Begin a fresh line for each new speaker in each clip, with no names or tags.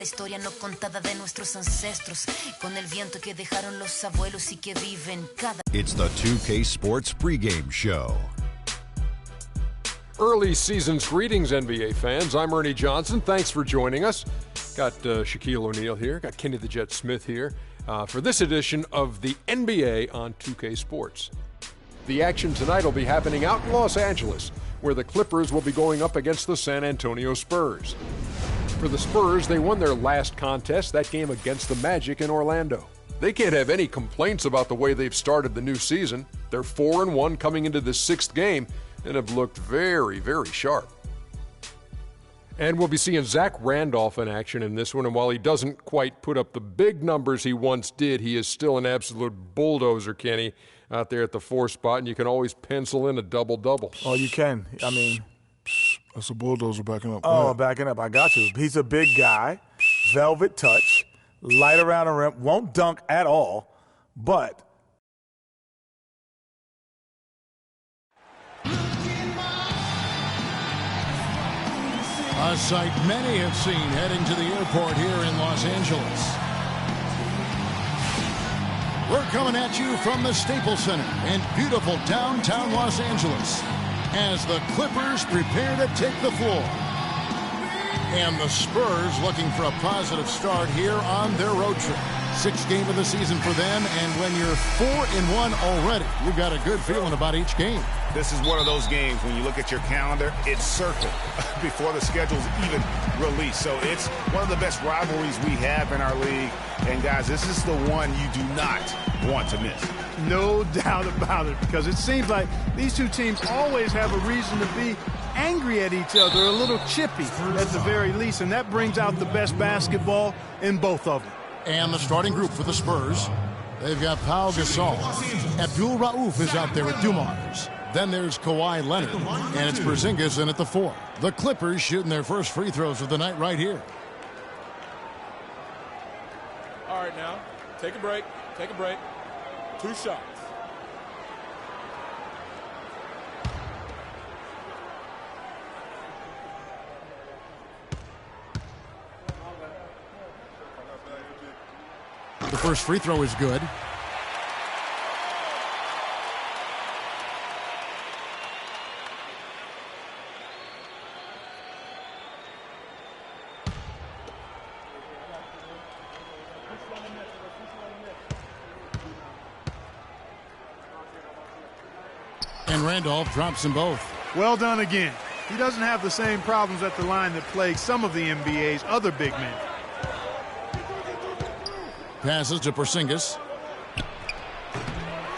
Historia no contada de nuestros ancestros, con el viento que dejaron los abuelos y que viven cada.
It's the 2K Sports pregame show.
Early season's greetings, NBA fans. I'm Ernie Johnson. Thanks for joining us. Got Shaquille O'Neal here. Got Kenny the Jet Smith here for this edition of the NBA on 2K Sports. The action tonight will be happening out in Los Angeles, where the Clippers will be going up against the San Antonio Spurs. For the Spurs, they won their last contest, that game against the Magic in Orlando. They can't have any complaints about the way they've started the new season. They're 4-1 coming into the sixth game and have looked very, very sharp. And we'll be seeing Zach Randolph in action in this one, and while he doesn't quite put up the big numbers he once did, he is still an absolute bulldozer, Kenny, out there at the 4 spot, and you can always pencil in a double-double.
Oh, you can. I mean,
that's a bulldozer backing up.
Oh, backing up. I got you. He's a big guy, velvet touch, light around the rim, won't dunk at all, but
a sight many have seen heading to the airport here in Los Angeles. We're coming at you from the Staples Center in beautiful downtown Los Angeles as the Clippers prepare to take the floor. And the Spurs looking for a positive start here on their road trip. 6th game of the season for them, and when you're 4-1 already, you've got a good feeling about each game.
This is one of those games when you look at your calendar, it's circled before the schedule's even released. So it's one of the best rivalries we have in our league. And guys, this is the one you do not want to miss.
No doubt about it, because it seems like these two teams always have a reason to be angry at each other, a little chippy at the very least, and that brings out the best basketball in both of them.
And the starting group for the Spurs, they've got Pau Gasol. Abdul Rauf is out there at Dumars. Then there's Kawhi Leonard, and it's Porzingis in at the 4. The Clippers shooting their first free throws of the night right here.
All right, now, take a break. 2 shots.
The first free throw is good. And Randolph drops them both.
Well done again. He doesn't have the same problems at the line that plague some of the NBA's other big men.
Passes to Porzingis.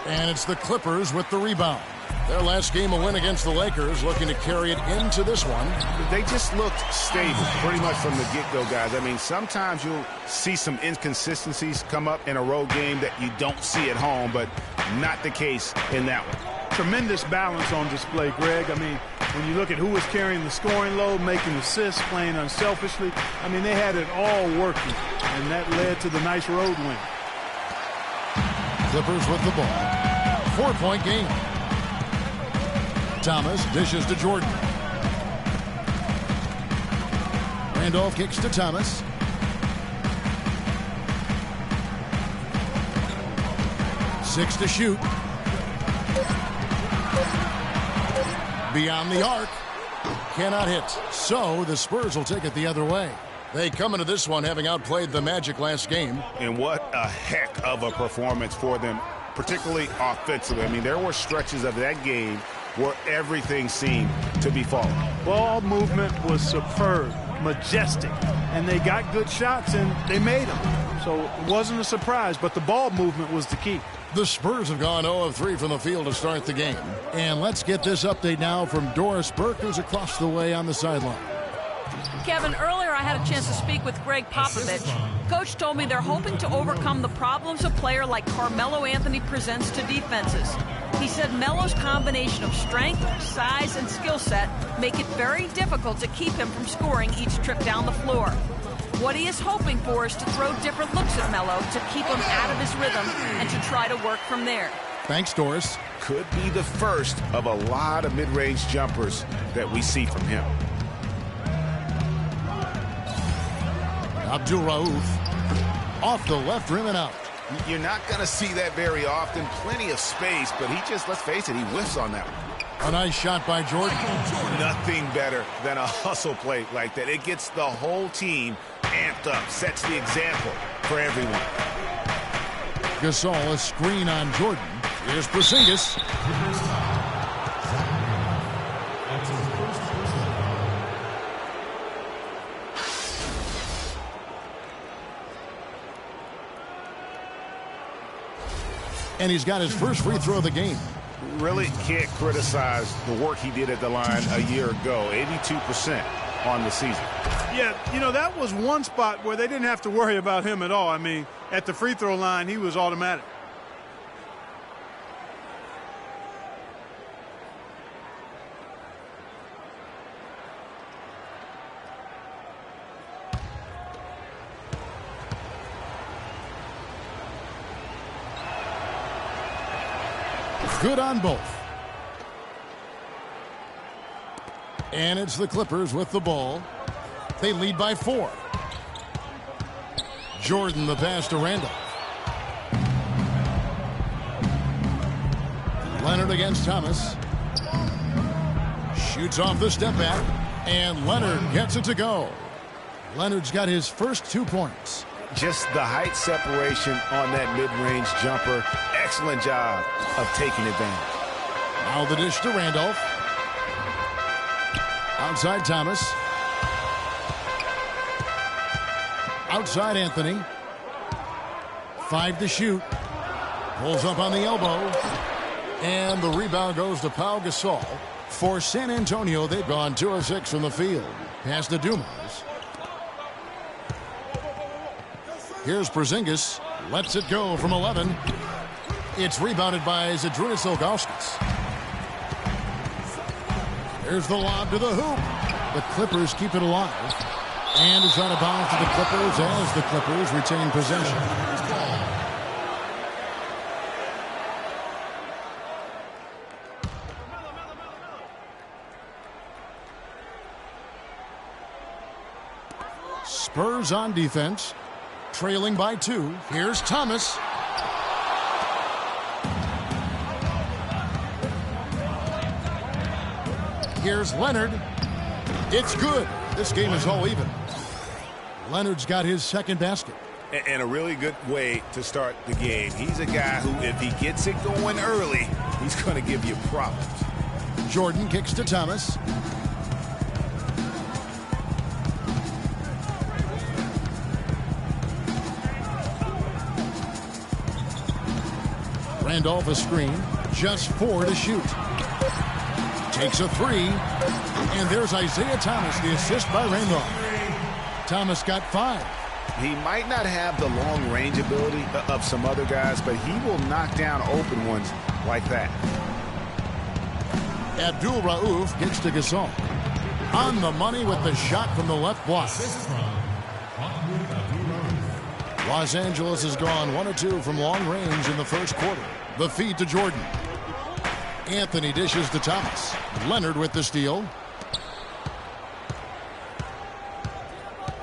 And it's the Clippers with the rebound. Their last game a win against the Lakers, looking to carry it into this one.
They just looked stable pretty much from the get-go, guys. I mean, sometimes you'll see some inconsistencies come up in a road game that you don't see at home, but not the case in that one.
Tremendous balance on display, Greg. I mean, when you look at who was carrying the scoring load, making assists, playing unselfishly, I mean, they had it all working, and that led to the nice road win.
Clippers with the ball. 4-point game. Thomas dishes to Jordan. Randolph kicks to Thomas. Six to shoot. Beyond the arc. Cannot hit. So the Spurs will take it the other way. They come into this one having outplayed the Magic last game.
And what a heck of a performance for them, particularly offensively. I mean, there were stretches of that game where everything seemed to be falling.
Ball movement was superb, majestic, and they got good shots and they made them. So it wasn't a surprise, but the ball movement was the key.
The Spurs have gone 0 of 3 from the field to start the game. And let's get this update now from Doris Burke, who's across the way on the sideline.
Kevin, earlier I had a chance to speak with Greg Popovich. Coach told me they're hoping to overcome the problems a player like Carmelo Anthony presents to defenses. He said Melo's combination of strength, size, and skill set make it very difficult to keep him from scoring each trip down the floor. What he is hoping for is to throw different looks at Melo to keep him out of his rhythm and to try to work from there.
Thanks, Doris.
Could be the first of a lot of mid-range jumpers that we see from him.
Abdul-Rauf off the left rim and out.
You're not going to see that very often. Plenty of space, but he just, let's face it, he whiffs on that one.
A nice shot by Jordan.
Nothing better than a hustle play like that. It gets the whole team amped up, sets the example for everyone.
Gasol, a screen on Jordan. Here's Porzingis. And he's got his first free throw of the game.
Really can't criticize the work he did at the line a year ago. 82% on the season.
Yeah, you know, that was one spot where they didn't have to worry about him at all. I mean, at the free throw line, he was automatic.
Good on both. And it's the Clippers with the ball. They lead by 4. Jordan the pass to Randolph. Leonard against Thomas. Shoots off the step back. And Leonard gets it to go. Leonard's got his first 2 points.
Just the height separation on that mid-range jumper. Excellent job of taking advantage.
Now the dish to Randolph. Outside Thomas. Outside Anthony. 5 to shoot. Pulls up on the elbow. And the rebound goes to Pau Gasol. For San Antonio, they've gone 2 of 6 from the field. Pass to Dumas. Here's Porzingis. Lets it go from 11. It's rebounded by Zydrunas Ilgauskas. There's the lob to the hoop. The Clippers keep it alive. And it's out of bounds to the Clippers as the Clippers retain possession. Spurs on defense. Trailing by 2. Here's Thomas. Here's Leonard. It's good. This game is all even. Leonard's got his second basket.
And a really good way to start the game. He's a guy who, if he gets it going early, he's going to give you problems.
Jordan kicks to Thomas. Randolph a screen. Just 4 to shoot. Takes a 3. And there's Isaiah Thomas, the assist by Randolph. Thomas got 5.
He might not have the long range ability of some other guys, but he will knock down open ones like that.
Abdul-Rauf gets to Gasol. On the money with the shot from the left block. Los Angeles has gone 1 of 2 from long range in the first quarter. The feed to Jordan. Anthony dishes to Thomas. Leonard with the steal.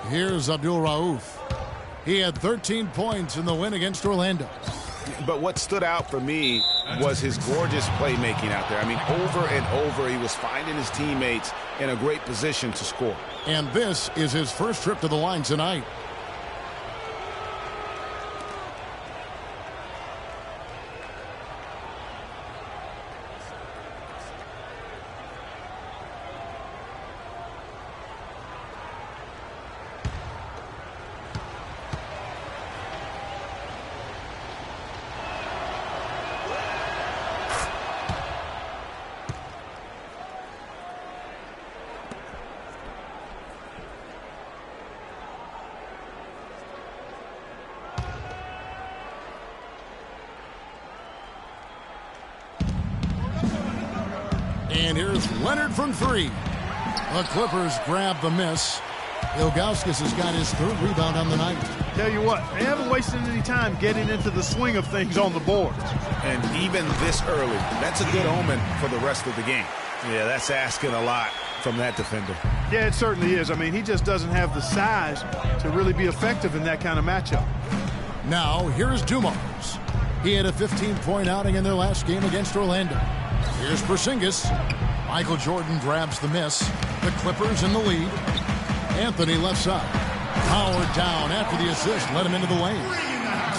Here's Abdul-Rauf. He had 13 points in the win against Orlando.
But what stood out for me was his gorgeous playmaking out there. I mean, over and over, he was finding his teammates in a great position to score.
And this is his first trip to the line tonight. And here's Leonard from 3. The Clippers grab the miss. Ilgauskas has got his 3rd rebound on the night.
Tell you what, they haven't wasted any time getting into the swing of things on the board.
And even this early, that's a good omen for the rest of the game. Yeah, that's asking a lot from that defender.
Yeah, it certainly is. I mean, he just doesn't have the size to really be effective in that kind of matchup.
Now, here's Dumars. He had a 15-point outing in their last game against Orlando. Here's Porzingis. Michael Jordan grabs the miss. The Clippers in the lead. Anthony left side. Powered down after the assist led him into the lane.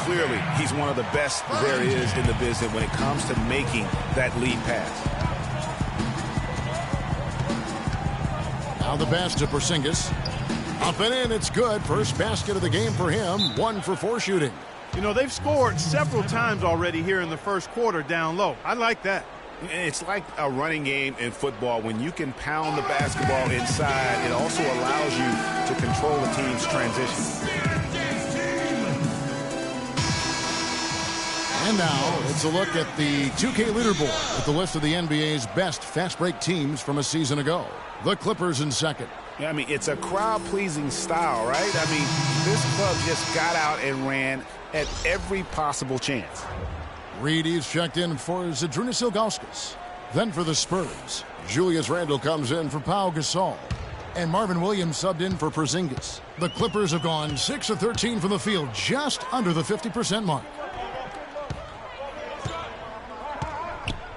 Clearly, he's one of the best there is in the business when it comes to making that lead pass.
Now the pass to Porzingis. Up and in, it's good. First basket of the game for him. 1 for 4 shooting.
You know, they've scored several times already here in the first quarter down low. I like that.
It's like a running game in football. When you can pound the basketball inside, it also allows you to control the team's transition.
And now it's a look at the 2K leaderboard with the list of the NBA's best fast break teams from a season ago. The Clippers in second.
Yeah, I mean, it's a crowd-pleasing style, right? I mean, this club just got out and ran at every possible chance.
Reedy's checked in for Zydrunas Ilgauskas. Then for the Spurs, Julius Randle comes in for Pau Gasol. And Marvin Williams subbed in for Porzingis. The Clippers have gone 6 of 13 from the field, just under the 50% mark.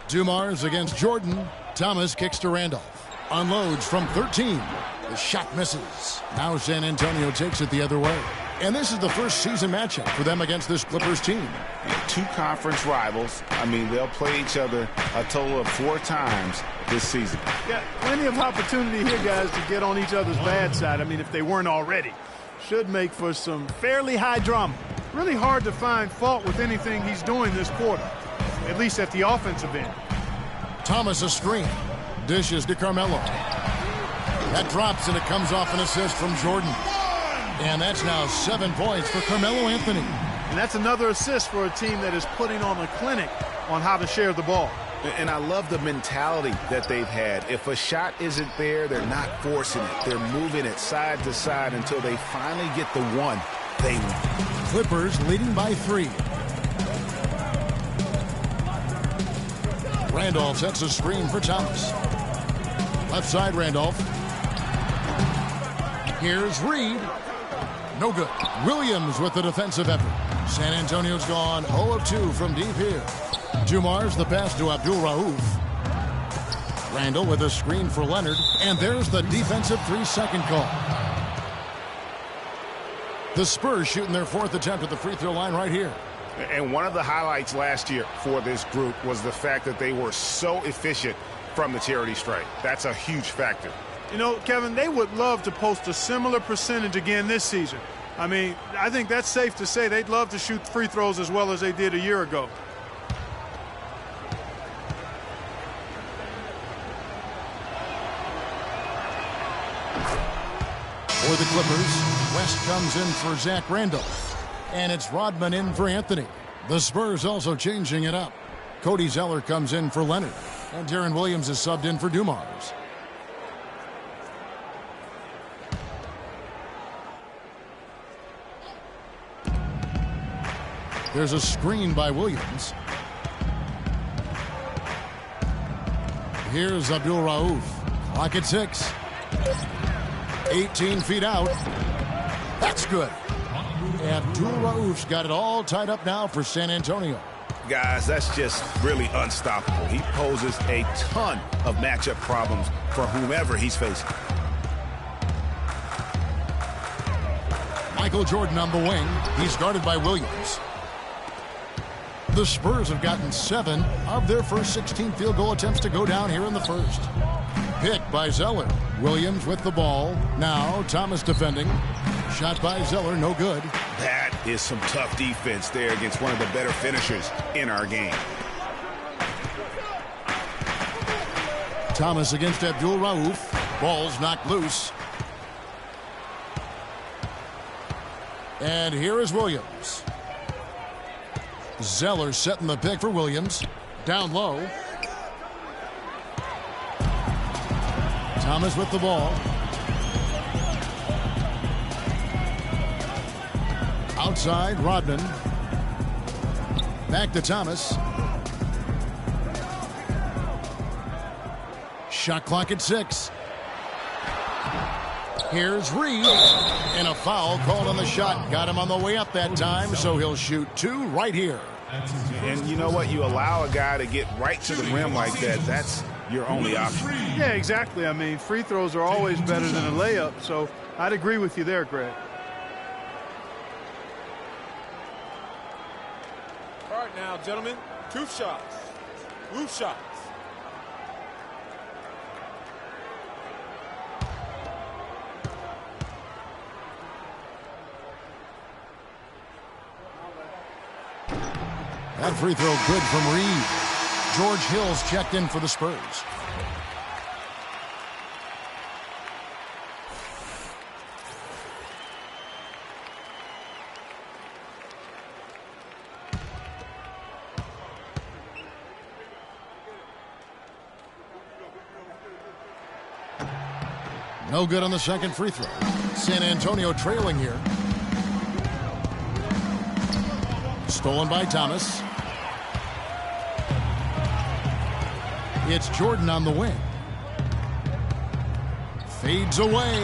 Dumars against Jordan. Thomas kicks to Randolph. Unloads from 13. The shot misses. Now San Antonio takes it the other way. And this is the first season matchup for them against this Clippers team.
Two conference rivals. I mean, they'll play each other a total of 4 times this season.
Yeah, plenty of opportunity here, guys, to get on each other's bad side. I mean, if they weren't already. Should make for some fairly high drama. Really hard to find fault with anything he's doing this quarter, at least at the offensive end.
Thomas a screen. Dishes to Carmelo. That drops and it comes off an assist from Jordan. And that's now 7 points for Carmelo Anthony.
And that's another assist for a team that is putting on a clinic on how to share the ball.
And I love the mentality that they've had. If a shot isn't there, they're not forcing it. They're moving it side to side until they finally get the one they want.
Clippers leading by 3. Randolph sets a screen for Thomas. Left side, Randolph. Here's Reed. No good. Williams with the defensive effort. San Antonio's gone 0 of 2 from deep here. Dumars the pass to Abdul Rauf. Randall with a screen for Leonard. And there's the defensive 3-second call. The Spurs shooting their 4th attempt at the free throw line right here.
And one of the highlights last year for this group was the fact that they were so efficient from the charity stripe. That's a huge factor.
You know, Kevin, they would love to post a similar percentage again this season. I mean, I think that's safe to say they'd love to shoot free throws as well as they did a year ago.
For the Clippers, West comes in for Zach Randolph. And it's Rodman in for Anthony. The Spurs also changing it up. Cody Zeller comes in for Leonard. And Darren Williams is subbed in for Dumars. There's a screen by Williams. Here's Abdul Rauf. Clock at 6. 18 feet out. That's good. Abdul Rauf's got it all tied up now for San Antonio.
Guys, that's just really unstoppable. He poses a ton of matchup problems for whomever he's facing.
Michael Jordan on the wing. He's guarded by Williams. The Spurs have gotten 7 of their first 16 field goal attempts to go down here in the first. Pick by Zeller. Williams with the ball. Now Thomas defending. Shot by Zeller, no good.
That is some tough defense there against one of the better finishers in our game.
Thomas against Abdul Rauf. Ball's knocked loose. And here is Williams. Zeller setting the pick for Williams. Down low. Thomas with the ball. Outside, Rodman. Back to Thomas. Shot clock at 6. Here's Reed, and a foul called on the shot. Got him on the way up that time, so he'll shoot 2 right here.
And you know what? You allow a guy to get right to the rim like that. That's your only option.
Yeah, exactly. I mean, free throws are always better than a layup, so I'd agree with you there, Greg.
All right now, gentlemen, 2 shots. 2 shots.
That free throw good from Reed. George Hill's checked in for the Spurs. No good on the second free throw. San Antonio trailing here. Stolen by Thomas. It's Jordan on the wing. Fades away.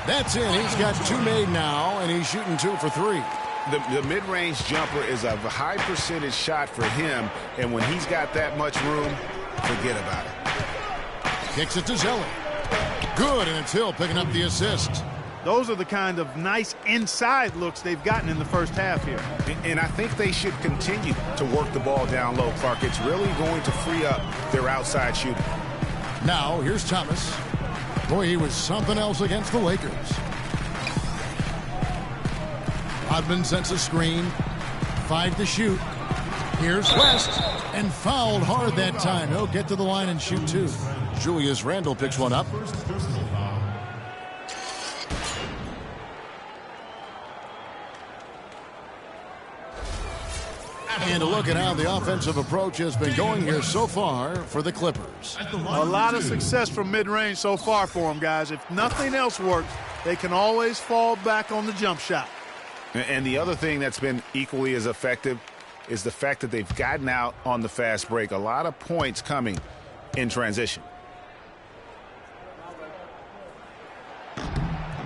That's it. He's got 2 made now, and he's shooting 2 for 3.
The mid-range jumper is a high percentage shot for him, and when he's got that much room, forget about it.
Kicks it to Zeller. Good, and it's Hill picking up the assist.
Those are the kind of nice inside looks they've gotten in the first half here.
And I think they should continue to work the ball down low, Clark. It's really going to free up their outside shooting.
Now, here's Thomas. Boy, he was something else against the Lakers. Rodman sends a screen. 5 to shoot. Here's West. And fouled hard that time. He'll get to the line and shoot 2. Julius Randle picks one up. And a look at how the offensive approach has been going here so far for the Clippers.
A lot of success from mid-range so far for them, guys. If nothing else works, they can always fall back on the jump shot.
And the other thing that's been equally as effective is the fact that they've gotten out on the fast break. A lot of points coming in transition.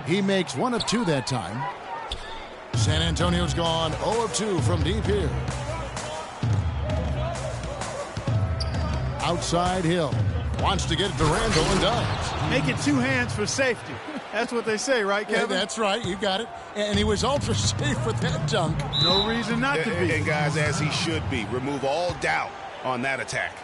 He makes 1 of 2 that time. San Antonio's gone 0 of 2 from deep here. Outside Hill. Wants to get it to Randle and does.
Make it 2 hands for safety. That's what they say, right, Kevin?
Yeah, that's right. You got it. And he was ultra safe with that dunk.
No reason not to be.
And guys, as he should be. Remove all doubt on that attack.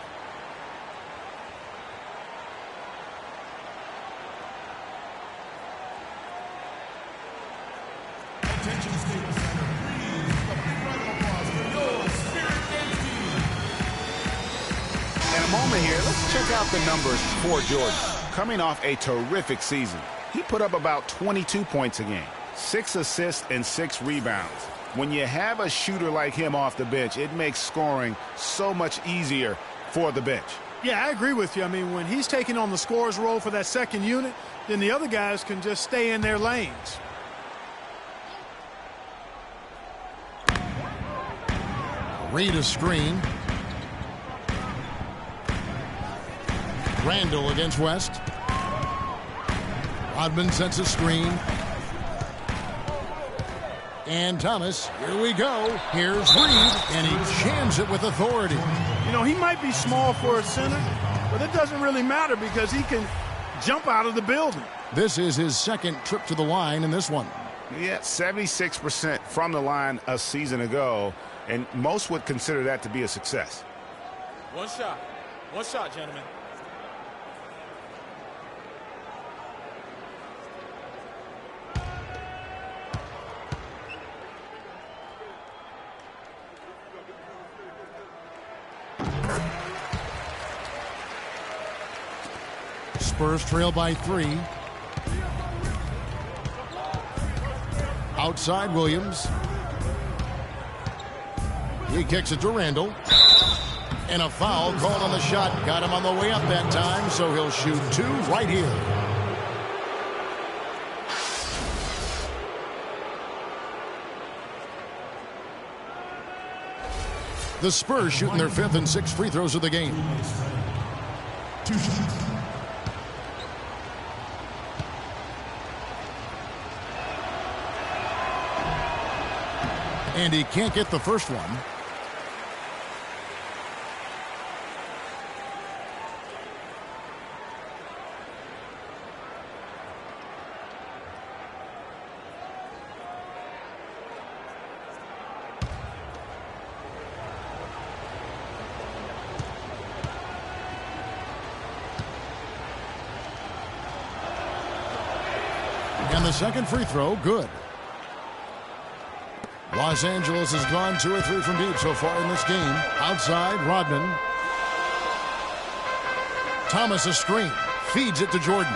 Moment here. Let's check out the numbers for Jordan. Coming off a terrific season, he put up about 22 points a game, 6 assists and 6 rebounds. When you have a shooter like him off the bench, it makes scoring so much easier for the bench.
Yeah, I agree with you. I mean, when he's taking on the scorer's role for that second unit, then the other guys can just stay in their lanes.
Read a screen. Randle against West. Rodman sets a screen. And Thomas, here we go. Here's Reed, and he jams it with authority.
You know, he might be small for a center, but it doesn't really matter because he can jump out of the building.
This is his second trip to the line in this one.
Yeah, 76% from the line a season ago, and most would consider that to be a success.
1 shot. 1 shot, gentlemen.
Spurs trail by 3. Outside Williams. He kicks it to Randle. And a foul called on the shot. Got him on the way up that time, so he'll shoot 2 right here. The Spurs shooting their 5th and 6th free throws of the game. And he can't get the first one. And the second free throw, good. Los Angeles has gone 2 or 3 from deep so far in this game. Outside, Rodman. Thomas a screen. Feeds it to Jordan.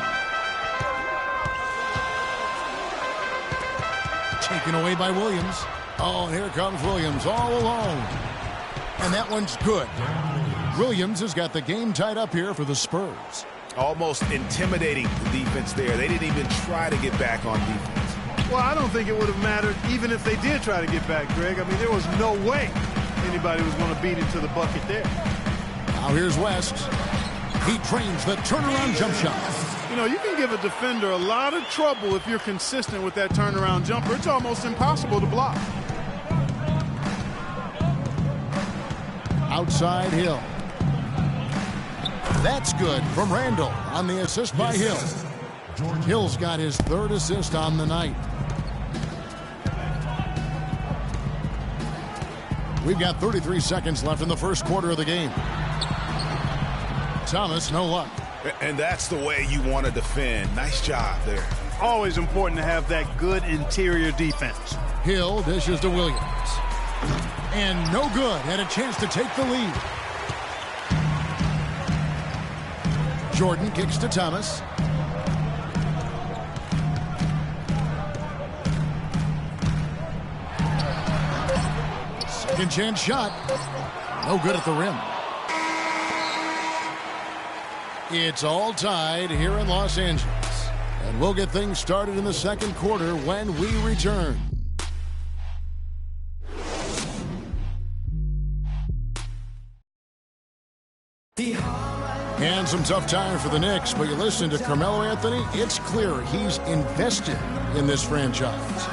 Taken away by Williams. Oh, here comes Williams all alone. And that one's good. Williams has got the game tied up here for the Spurs.
Almost intimidating the defense there. They didn't even try to get back on defense.
Well, I don't think it would have mattered even if they did try to get back, Greg. I mean, there was no way anybody was going to beat him to the bucket there.
Now here's West. He trains the turnaround jump shot.
You know, you can give a defender a lot of trouble if you're consistent with that turnaround jumper. It's almost impossible to block.
Outside Hill. That's good from Randall on the assist by Hill. Hill's got his 3rd assist on the night. We've got 33 seconds left in the first quarter of the game. Thomas, no luck.
And that's the way you want to defend. Nice job there.
Always important to have that good interior defense.
Hill dishes to Williams. And no good. Had a chance to take the lead. Jordan kicks to Thomas. Second chance shot. No good at the rim. It's all tied here in Los Angeles. And we'll get things started in the second quarter when we return. And some tough time for the Knicks, but you listen to Carmelo Anthony, it's clear he's invested in this franchise.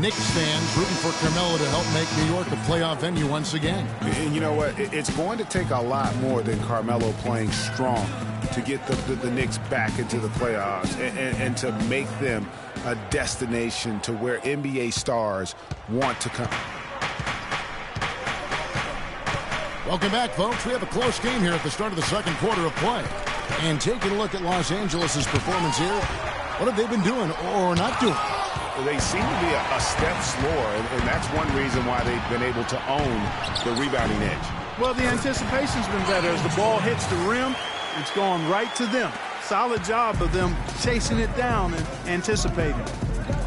Knicks fans rooting for Carmelo to help make New York a playoff venue once again.
And you know what? It's going to take a lot more than Carmelo playing strong to get the Knicks back into the playoffs and to make them a destination to where NBA stars want to come.
Welcome back, folks. We have a close game here at the start of the second quarter of play. And taking a look at Los Angeles' performance here, what have they been doing or not doing?
They seem to be a step slower, and that's one reason why they've been able to own the rebounding edge.
Well, the anticipation's been better. As the ball hits the rim, it's going right to them. Solid job of them chasing it down and anticipating.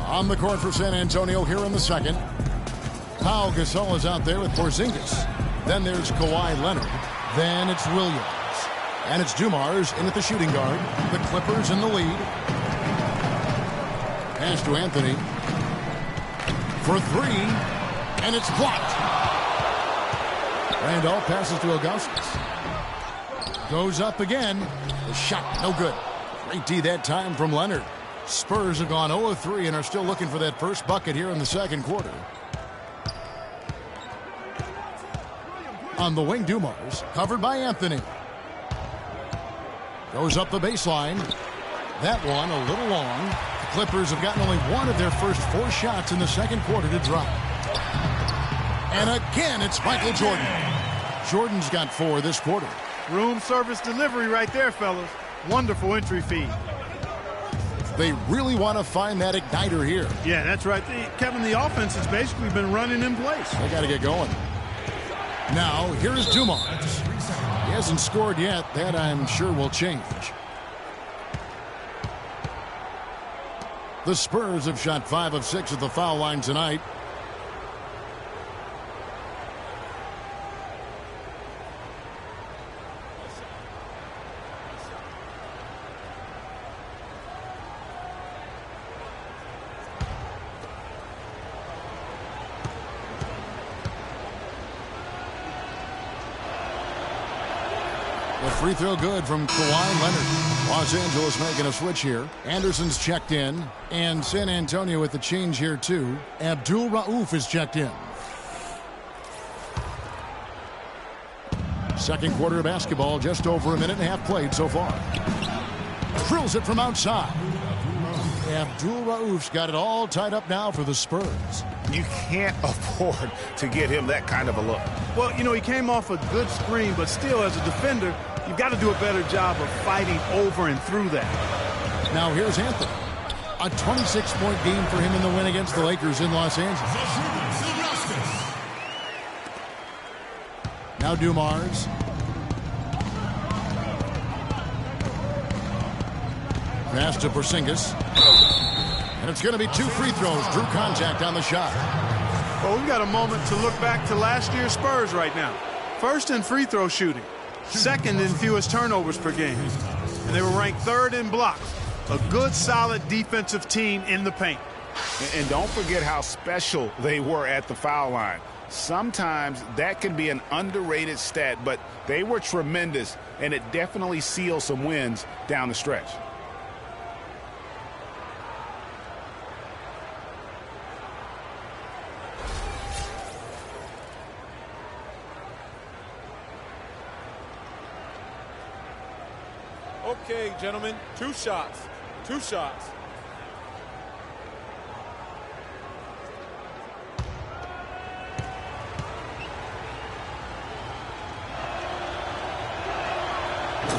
On the court for San Antonio here in the second. Pau Gasol is out there with Porzingis. Then there's Kawhi Leonard. Then it's Williams. And it's Dumars in at the shooting guard. The Clippers in the lead. Pass to Anthony. For 3. And it's blocked. Randolph passes to Augustus. Goes up again. The shot, no good. Great D that time from Leonard. Spurs have gone 0-3 and are still looking for that first bucket here in the second quarter. On the wing, Dumars, covered by Anthony. Goes up the baseline. That one a little long. The Clippers have gotten only one of their first 4 shots in the second quarter to drop. And again, it's Michael Jordan. Jordan's got 4 this quarter.
Room service delivery right there, fellas. Wonderful entry feed.
They really want to find that igniter here.
Yeah, that's right. Kevin, the offense has basically been running in place.
They got to get going. Now, here's Dumars. He hasn't scored yet. That, I'm sure, will change. The Spurs have shot 5 of 6 at the foul line tonight. free throw good from Kawhi Leonard. Los Angeles making a switch here. Anderson's checked in. And San Antonio with the change here too. Abdul Rauf is checked in. Second quarter of basketball, just over a minute and a half played so far. Drills it from outside. Abdul Rauf's got it all tied up now for the Spurs.
You can't afford to get him that kind of a look.
Well, you know, he came off a good screen, but still, as a defender, you've got to do a better job of fighting over and through that.
Now here's Anthony. A 26-point game for him in the win against the Lakers in Los Angeles. Now Dumars. Pass to Porzingis. And it's going to be 2 free throws. Drew contact on the shot.
Well, we've got a moment to look back to last year's Spurs right now. First in free throw shooting. Second in fewest turnovers per game. And they were ranked 3rd in blocks. A good, solid defensive team in the paint.
And don't forget how special they were at the foul line. Sometimes that can be an underrated stat, but they were tremendous, and it definitely sealed some wins down the stretch.
Okay, gentlemen, 2 shots. 2 shots.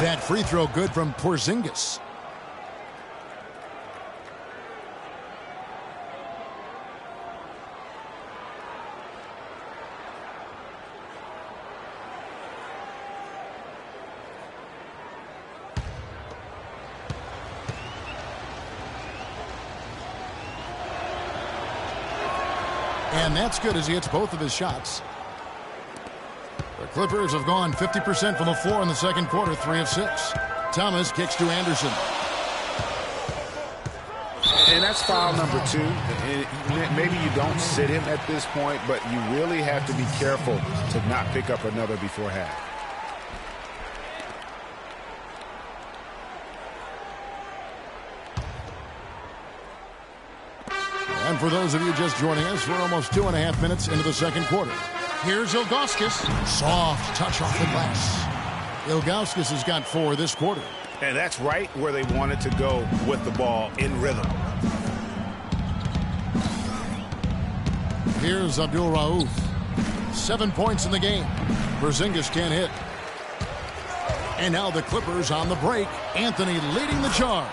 That free throw good from Porzingis. And that's good as he hits both of his shots. The Clippers have gone 50% from the floor in the second quarter, 3 of 6. Thomas kicks to Anderson.
And that's foul number 2. And maybe you don't sit him at this point, but you really have to be careful to not pick up another before half.
And for those of you just joining us, we're almost 2.5 minutes into the second quarter. Here's Ilgauskas. Soft touch off the glass. Ilgauskas has got 4 this quarter.
And that's right where they wanted to go with the ball, in rhythm.
Here's Abdul Rauf. 7 points in the game. Porzingis can't hit. And now the Clippers on the break. Anthony leading the charge.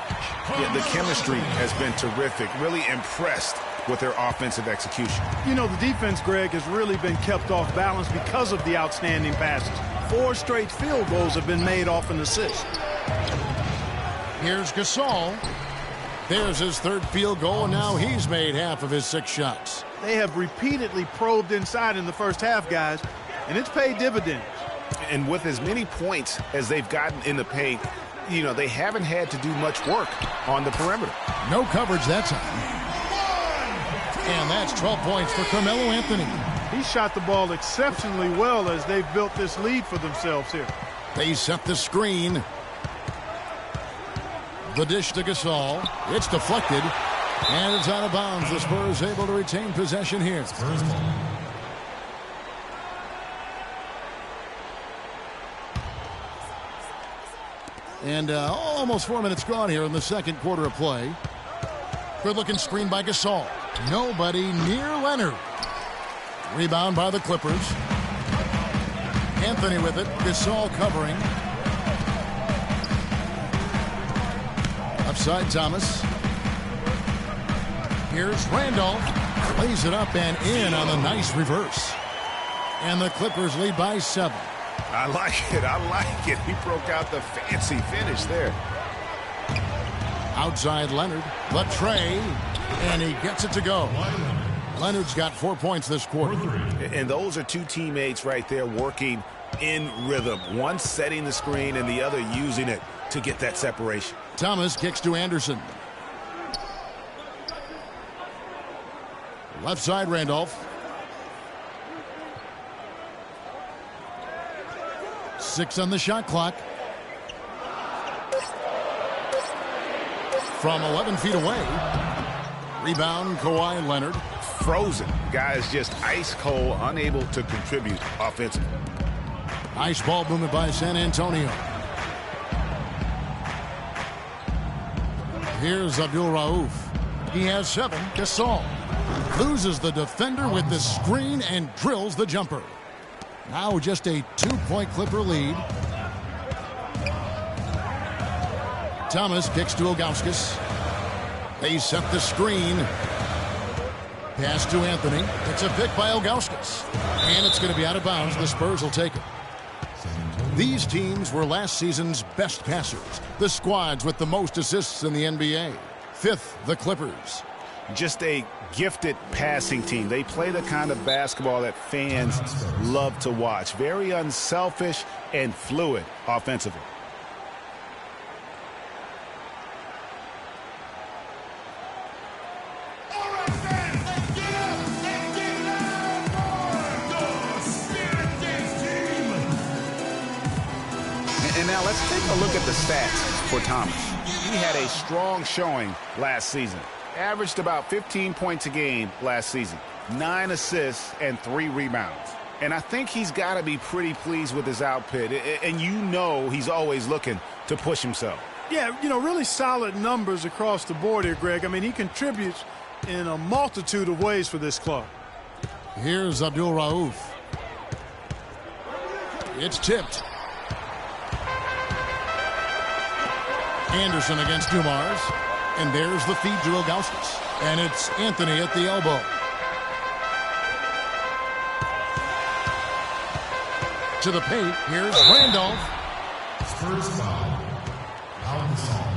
Yeah, the chemistry has been terrific. Really impressed with their offensive execution.
You know, the defense, Greg, has really been kept off balance because of the outstanding passes. 4 straight field goals have been made off an assist.
Here's Gasol. There's his 3rd field goal, and now he's made half of his 6 shots.
They have repeatedly probed inside in the first half, guys, and it's paid dividends.
And with as many points as they've gotten in the paint, you know, they haven't had to do much work on the perimeter.
No coverage that time. And that's 12 points for Carmelo Anthony.
He shot the ball exceptionally well as they've built this lead for themselves here.
They set the screen. The dish to Gasol. It's deflected. And it's out of bounds. The Spurs able to retain possession here. And almost 4 minutes gone here in the second quarter of play. Good-looking screen by Gasol. Nobody near Leonard. Rebound by the Clippers. Anthony with it. Gasol covering. Upside Thomas. Here's Randolph. Lays it up and in on a nice reverse. And the Clippers lead by 7.
I like it. I like it. He broke out the fancy finish there.
Outside Leonard. Latre. And he gets it to go. Leonard's got 4 points this quarter.
And those are 2 teammates right there working in rhythm. One setting the screen and the other using it to get that separation.
Thomas kicks to Anderson. Left side Randolph. 6 on the shot clock. from 11 feet away. Rebound, Kawhi Leonard.
Frozen. Guy is just ice cold, unable to contribute offensively.
Nice ball movement by San Antonio. Here's Abdul Rauf. He has 7. Gasol loses the defender with the screen and drills the jumper. Now just a 2-point Clipper lead. Thomas kicks to Ilgauskas. They set the screen. Pass to Anthony. It's a pick by Ilgauskas. And it's going to be out of bounds. The Spurs will take it. These teams were last season's best passers. The squads with the most assists in the NBA. 5th, the Clippers.
Just a gifted passing team. They play the kind of basketball that fans love to watch. Very unselfish and fluid offensively. And now let's take a look at the stats for Thomas. He had a strong showing last season. Averaged about 15 points a game last season. 9 assists and 3 rebounds. And I think he's got to be pretty pleased with his output. And you know he's always looking to push himself.
Yeah, you know, really solid numbers across the board here, Greg. I mean, he contributes in a multitude of ways for this club.
Here's Abdul Rauf. It's tipped. Anderson against Dumars. And there's the feed to Ilgauskas. And it's Anthony at the elbow. To the paint, here's Randolph.
First foul. Al Gasol.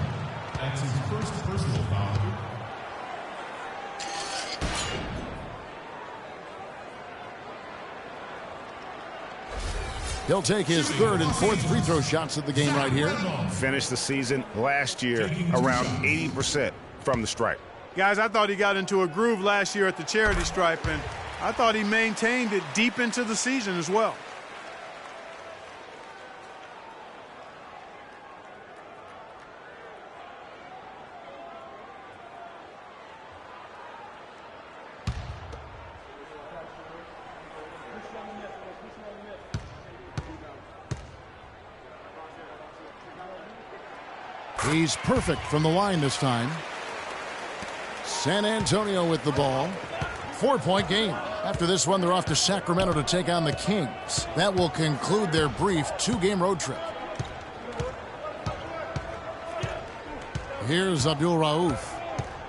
That's his first personal foul.
He'll take his 3rd and 4th free throw shots of the game right here.
Finished the season last year around 80% from the stripe.
Guys, I thought he got into a groove last year at the charity stripe, and I thought he maintained it deep into the season as well.
He's perfect from the line this time. San Antonio with the ball. 4-point game. After this one, they're off to Sacramento to take on the Kings. That will conclude their brief 2-game road trip. Here's Abdul Rauf.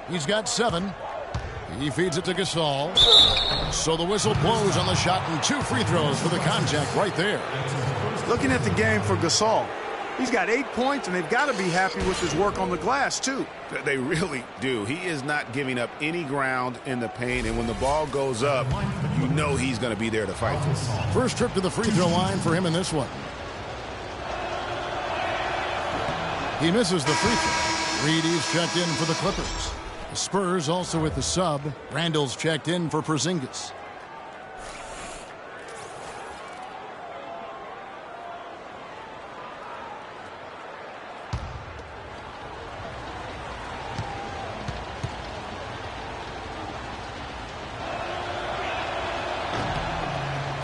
He's got 7. He feeds it to Gasol. So the whistle blows on the shot and 2 free throws for the contact right there.
Looking at the game for Gasol, he's got 8 points, and they've got to be happy with his work on the glass, too.
They really do. He is not giving up any ground in the paint, and when the ball goes up, you know he's going to be there to fight this.
First trip to the free throw line for him in this one. He misses the free throw. Reedy's checked in for the Clippers. The Spurs also with the sub. Randall's checked in for Porzingis.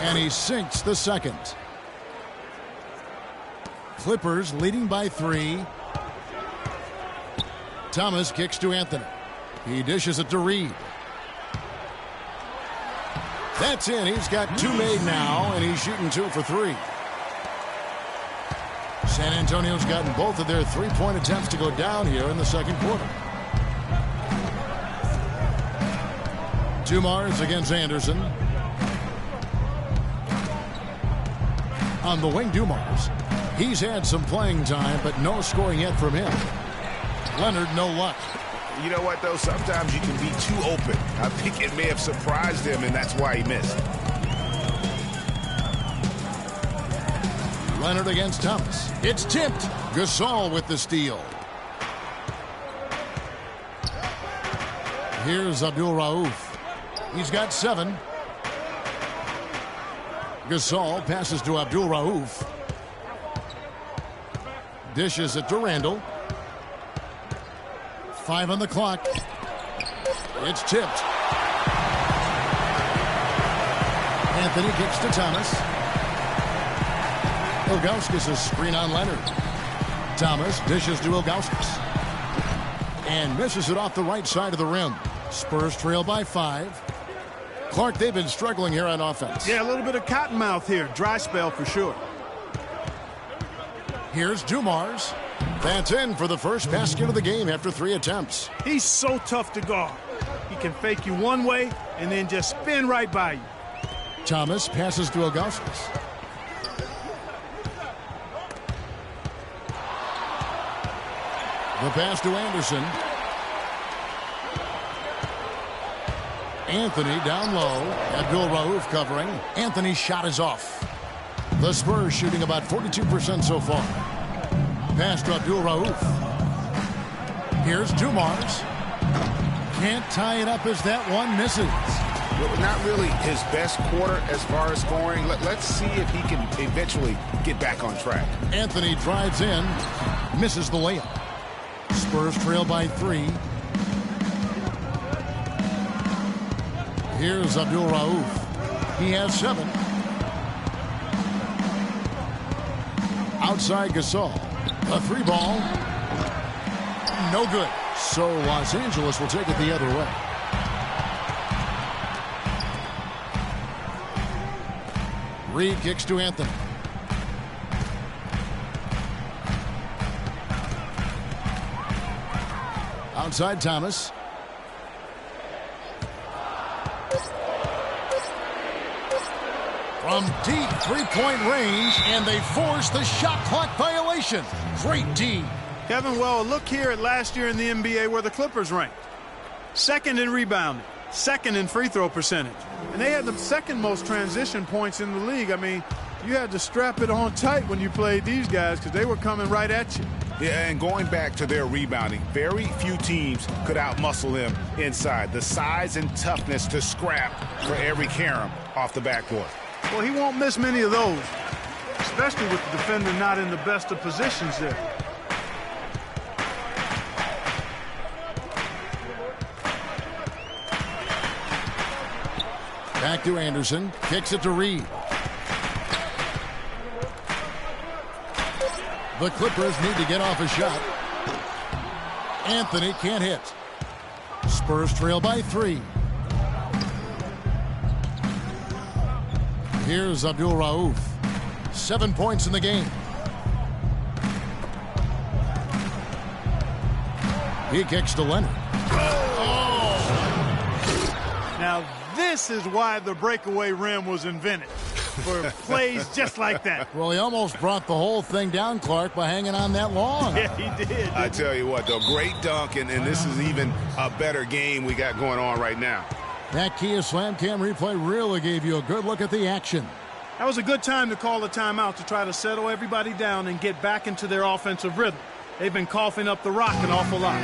And he sinks the second. Clippers leading by 3. Thomas kicks to Anthony. He dishes it to Reed. That's in. He's got 2 made now, and he's shooting 2 for 3. San Antonio's gotten both of their 3-point attempts to go down here in the second quarter. Dumars against Anderson. On the wing, Dumars. He's had some playing time, but no scoring yet from him. Leonard, no luck.
You know what, though? Sometimes you can be too open. I think it may have surprised him, and that's why he missed.
Leonard against Thomas. It's tipped. Gasol with the steal. Here's Abdul Rauf. He's got 7. Gasol passes to Abdul Rauf. Dishes it to Randall. 5 on the clock. It's tipped. Anthony kicks to Thomas. Ilgauskas a screen on Leonard. Thomas dishes to Ilgauskas. And misses it off the right side of the rim. Spurs trail by 5. Clark, they've been struggling here on offense.
Yeah, a little bit of cottonmouth here. Dry spell for sure.
Here's Dumars. That's in for the first basket of the game after 3 attempts.
He's so tough to guard. He can fake you one way and then just spin right by you.
Thomas passes to Ilgauskas. The pass to Anderson. Anthony down low. Abdul Rauf covering. Anthony's shot is off. The Spurs shooting about 42% so far. Pass to Abdul Rauf. Here's Dumars. Can't tie it up as that one misses.
Well, not really his best quarter as far as scoring. Let's see if he can eventually get back on track.
Anthony drives in. Misses the layup. Spurs trail by 3. Here's Abdul Rauf. He has 7. Outside Gasol. A 3 ball. No good. So Los Angeles will take it the other way. Reed kicks to Anthony. Outside Thomas. From deep three-point range, and they force the shot clock violation. Great D.
Kevin, well, look here at last year in the NBA where the Clippers ranked. 2nd in rebounding, 2nd in free throw percentage. And they had the 2nd most transition points in the league. I mean, you had to strap it on tight when you played these guys because they were coming right at you.
Yeah, and going back to their rebounding, very few teams could outmuscle them inside. The size and toughness to scrap for every carom off the backboard.
Well, he won't miss many of those, especially with the defender not in the best of positions there.
Back to Anderson. Kicks it to Reed. The Clippers need to get off a shot. Anthony can't hit. Spurs trail by 3. Here's Abdul Rauf. 7 points in the game. He kicks to Leonard.
Now, this is why the breakaway rim was invented. For plays just like that.
Well, he almost brought the whole thing down, Clark, by hanging on that long.
Yeah, he did.
I tell you what, though, great dunk, and this is even a better game we got going on right now.
That Kia Slam Cam replay really gave you a good look at the action.
That was a good time to call a timeout to try to settle everybody down and get back into their offensive rhythm. They've been coughing up the rock an awful lot.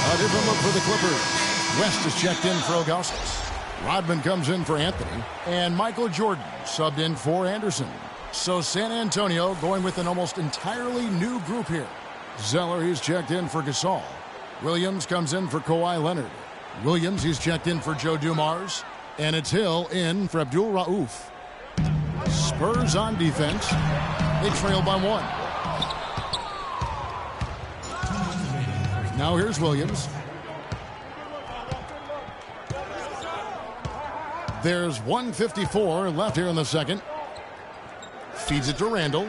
A different look for the Clippers. West is checked in for Ilgauskas. Rodman comes in for Anthony. And Michael Jordan subbed in for Anderson. So San Antonio going with an almost entirely new group here. Zeller, he's checked in for Gasol. Williams comes in for Kawhi Leonard. Williams, he's checked in for Joe Dumars. And it's Hill in for Abdul Rauf. Spurs on defense. They trail by 1. Now here's Williams. There's 1:54 left here in the second. Feeds it to Randall.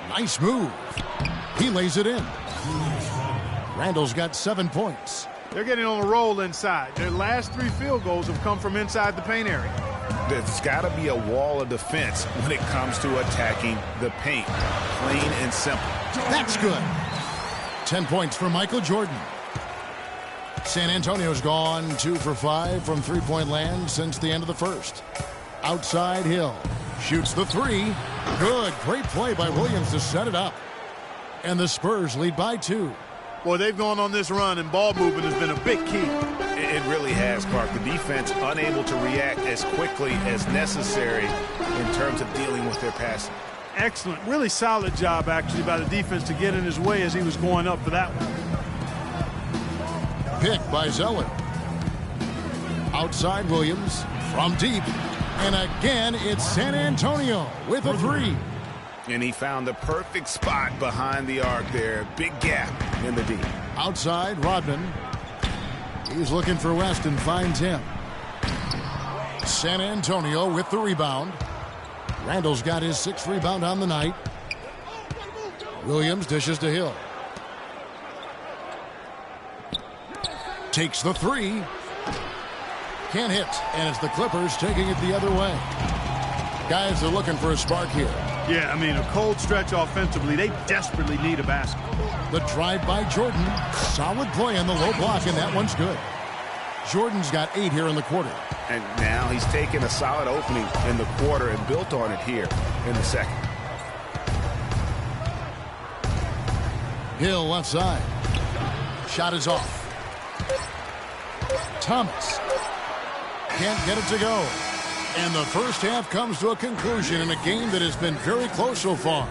Nice move. He lays it in. Randall's got 7 points.
They're getting on a roll inside. Their last 3 field goals have come from inside the paint area.
There's got to be a wall of defense when it comes to attacking the paint. Plain and simple.
That's good. 10 points for Michael Jordan. San Antonio's gone 2 for 5 from three-point land since the end of the first. Outside Hill. Shoots the 3. Good. Great play by Williams to set it up. And the Spurs lead by 2.
Boy, they've gone on this run, and ball movement has been a big key.
It really has, Clark. The defense unable to react as quickly as necessary in terms of dealing with their passing.
Excellent. Really solid job, actually, by the defense to get in his way as he was going up for that one.
Pick by Zeller. Outside Williams from deep. And again, it's San Antonio with a three.
And he found the perfect spot behind the arc there. Big gap in the deep.
Outside, Rodman. He's looking for West and finds him. San Antonio with the rebound. Randall's got his 6th rebound on the night. Williams dishes to Hill. Takes the three. Can't hit. And it's the Clippers taking it the other way. Guys are looking for a spark here.
Yeah, I mean, a cold stretch offensively. They desperately need a basket.
The drive by Jordan. Solid play in the low block, and that one's good. Jordan's got 8 here in the quarter.
And now he's taken a solid opening in the quarter and built on it here in the second.
Hill left side. Shot is off. Thomas can't get it to go. And the first half comes to a conclusion in a game that has been very close so far.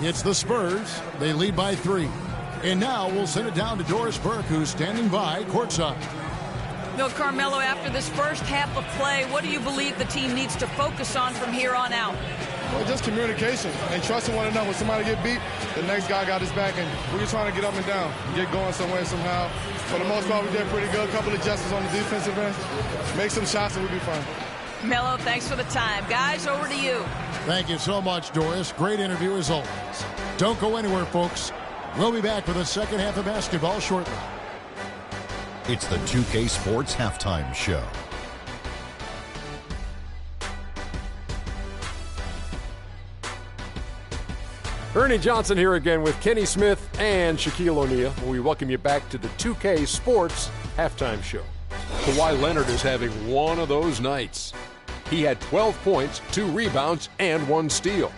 It's the Spurs. They lead by 3. And now we'll send it down to Doris Burke, who's standing by courtside.
No, Carmelo, after this first half of play, what do you believe the team needs to focus on from here on out?
Well, just communication and trusting one another. When somebody get beat, the next guy got his back, and we're just trying to get up and down, get going some way, somehow. For the most part, we did pretty good. A couple of adjustments on the defensive end. Make some shots, and we'll be fine.
Melo, thanks for the time. Guys, over to you.
Thank you so much, Doris. Great interview as always. Don't go anywhere, folks. We'll be back for the second half of basketball shortly.
It's the 2K Sports Halftime Show.
Ernie Johnson here again with Kenny Smith and Shaquille O'Neal. We welcome you back to the 2K Sports Halftime Show. Kawhi Leonard is having one of those nights. He had 12 points, 2 rebounds, and 1 steal.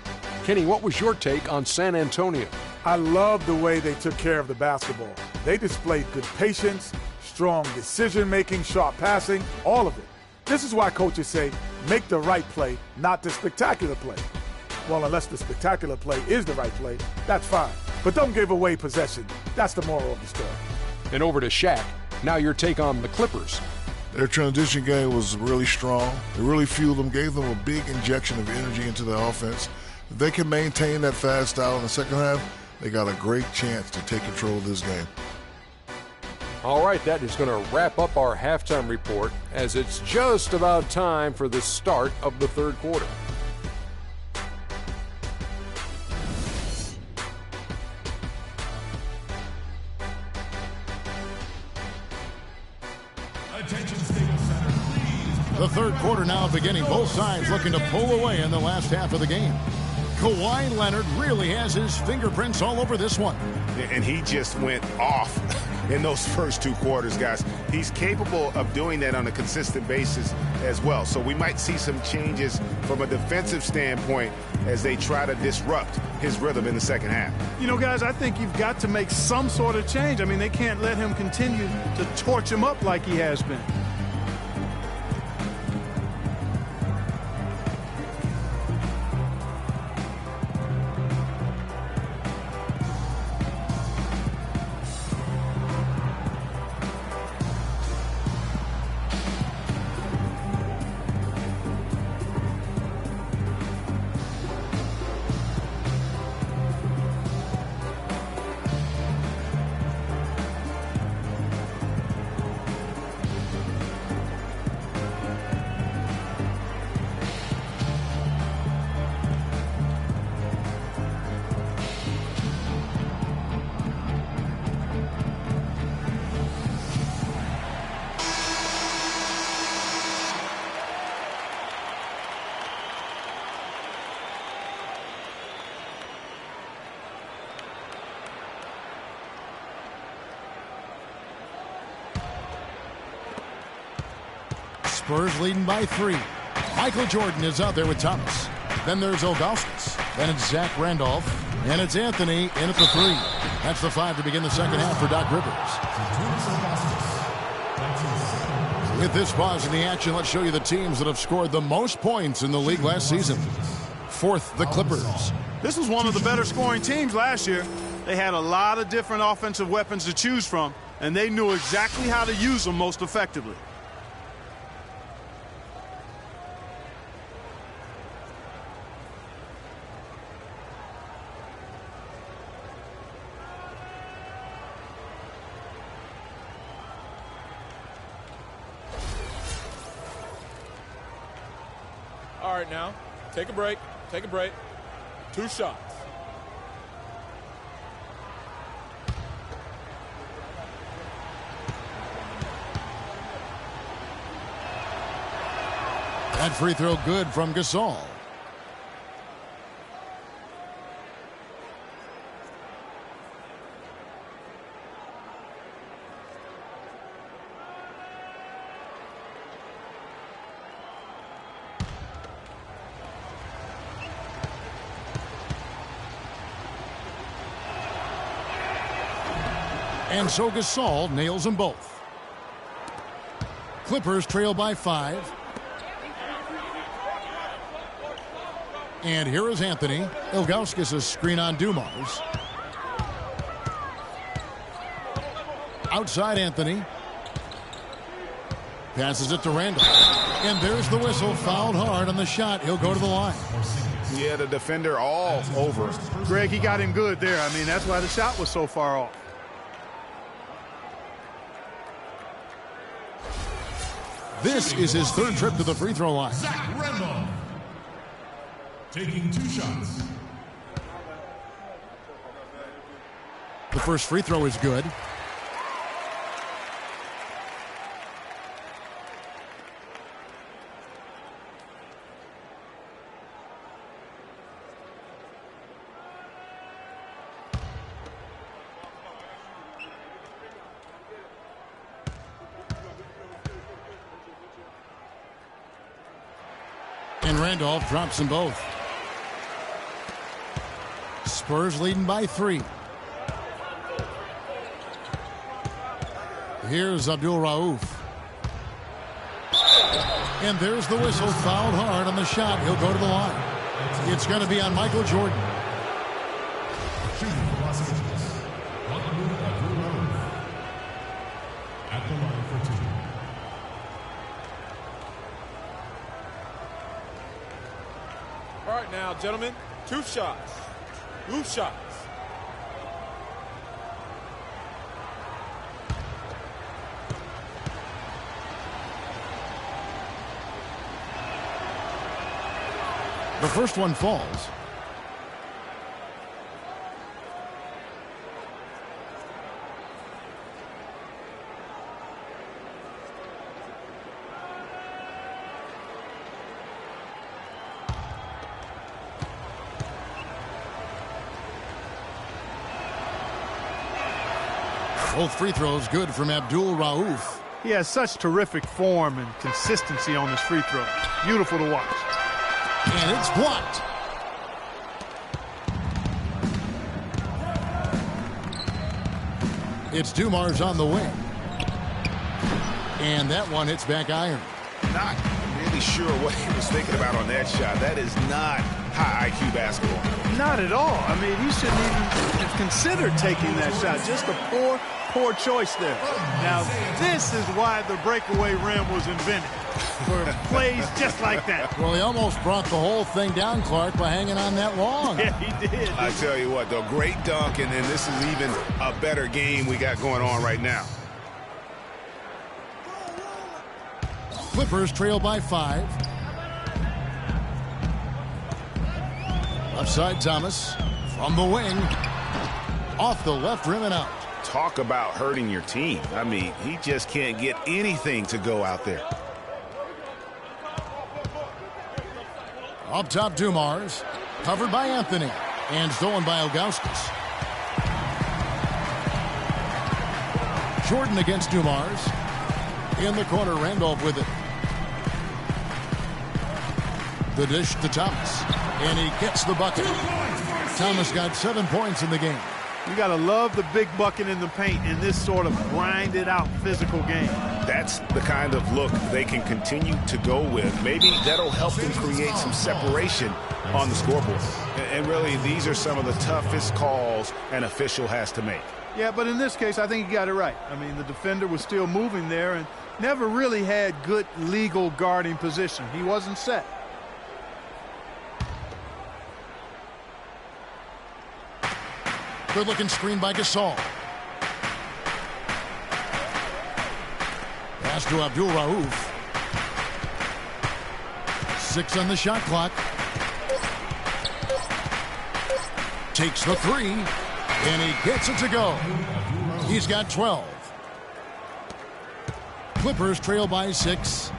Kenny, what was your take on San Antonio?
I love the way they took care of the basketball. They displayed good patience, strong decision-making, sharp passing, all of it. This is why coaches say, make the right play, not the spectacular play. Well, unless the spectacular play is the right play, that's fine. But don't give away possession. That's the moral of the story.
And over to Shaq. Now your take on the Clippers.
Their transition game was really strong. It really fueled them, gave them a big injection of energy into their offense. If they can maintain that fast style in the second half, they got a great chance to take control of this game.
All right, that is going to wrap up our halftime report as it's just about time for the start of the third quarter.
The third quarter now beginning. Both sides looking to pull away in the last half of the game. Kawhi Leonard really has his fingerprints all over this one.
And he just went off in those first 2 quarters, guys. He's capable of doing that on a consistent basis as well. So we might see some changes from a defensive standpoint as they try to disrupt his rhythm in the second half.
You know, guys, I think you've got to make some sort of change. I mean, they can't let him continue to torch him up like he has been.
Spurs leading by 3. Michael Jordan is out there with Thomas. Then there's Ilgauskas. Then it's Zach Randolph. And it's Anthony in at the 3. That's the 5 to begin the second half for Doc Rivers. With this pause in the action, let's show you the teams that have scored the most points in the league last season. Fourth, the Clippers.
This was one of the better scoring teams last year. They had a lot of different offensive weapons to choose from, and they knew exactly how to use them most effectively.
All right, now, take a break. Take a break. 2 shots.
That free throw good from Gasol. And so Gasol nails them both. Clippers trail by 5. And here is Anthony. Ilgauskas' screen on Dumars. Outside Anthony. Passes it to Randall. And there's the whistle. Fouled hard on the shot. He'll go to the line.
Yeah, the defender all over.
Greg, he got him good there. I mean, that's why the shot was so far off.
This is his 3rd trip to the free throw line.
Zach Randolph taking 2 shots.
The first free throw is good. And Randolph drops them both. Spurs leading by 3. Here's Abdul Rauf. And there's the whistle. Fouled hard on the shot. He'll go to the line. It's going to be on Michael Jordan.
Shooting for Los Angeles. Abdul Rauf at the line for 2.
All right, now, gentlemen, 2 shots. 2 shots.
The first one falls. Both free throws good from Abdul Rauf.
He has such terrific form and consistency on his free throw. Beautiful to watch.
And it's blocked. It's Dumars on the wing. And that one hits back iron.
Not really sure what he was thinking about on that shot. That is not high IQ basketball.
Not at all. I mean, he shouldn't even have considered taking that shot. Just a poor choice there. Now, this is why the breakaway rim was invented. For plays just like that.
Well, he almost brought the whole thing down, Clark, by hanging on that long.
Yeah, he did.
I tell you what, though, great dunk, and then this is even a better game we got going on right now.
Clippers trail by 5. Left side, Thomas. From the wing. Off the left rim and out.
Talk about hurting your team. I mean, he just can't get anything to go out there.
Up top, Dumars. Covered by Anthony. And stolen by Ilgauskas. Jordan against Dumars. In the corner, Randolph with it. The dish to Thomas. And he gets the bucket. Thomas got 7 points in the game.
You got to love the big bucket in the paint in this sort of grinded out physical game.
that's the kind of look they can continue to go with. Maybe that'll help them create some separation on the scoreboard. And really, these are some of the toughest calls an official has to make.
Yeah, but in this case, I think he got it right. I mean, the defender was still moving there and never really had good legal guarding position. He wasn't set.
Good-looking screen by Gasol. Pass to Abdul Rauf. 6 on the shot clock. Takes the 3, and he gets it to go. He's got 12. Clippers trail by 6.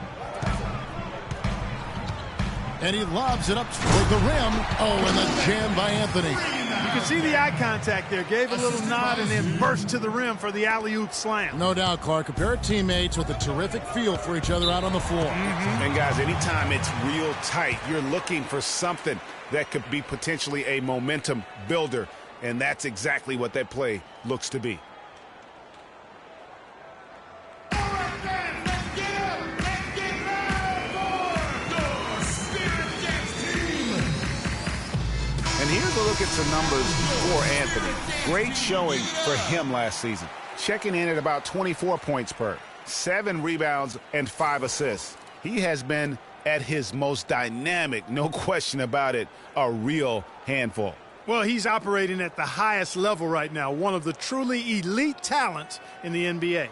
And he lobs it up toward the rim. Oh, and the jam by Anthony.
You can see the eye contact there. Gave a little nod and then burst to the rim for the alley-oop slam.
No doubt, Clark. A pair of teammates with a terrific feel for each other out on the floor.
And, guys, anytime it's real tight, you're looking for something that could be potentially a momentum builder. And that's exactly what that play looks to be. And here's a look at some numbers for Anthony. Great showing for him last season. Checking in at about 24 points per, 7 rebounds, and 5 assists. He has been at his most dynamic, no question about it, a real handful.
Well, he's operating at the highest level right now, one of the truly elite talents in the NBA.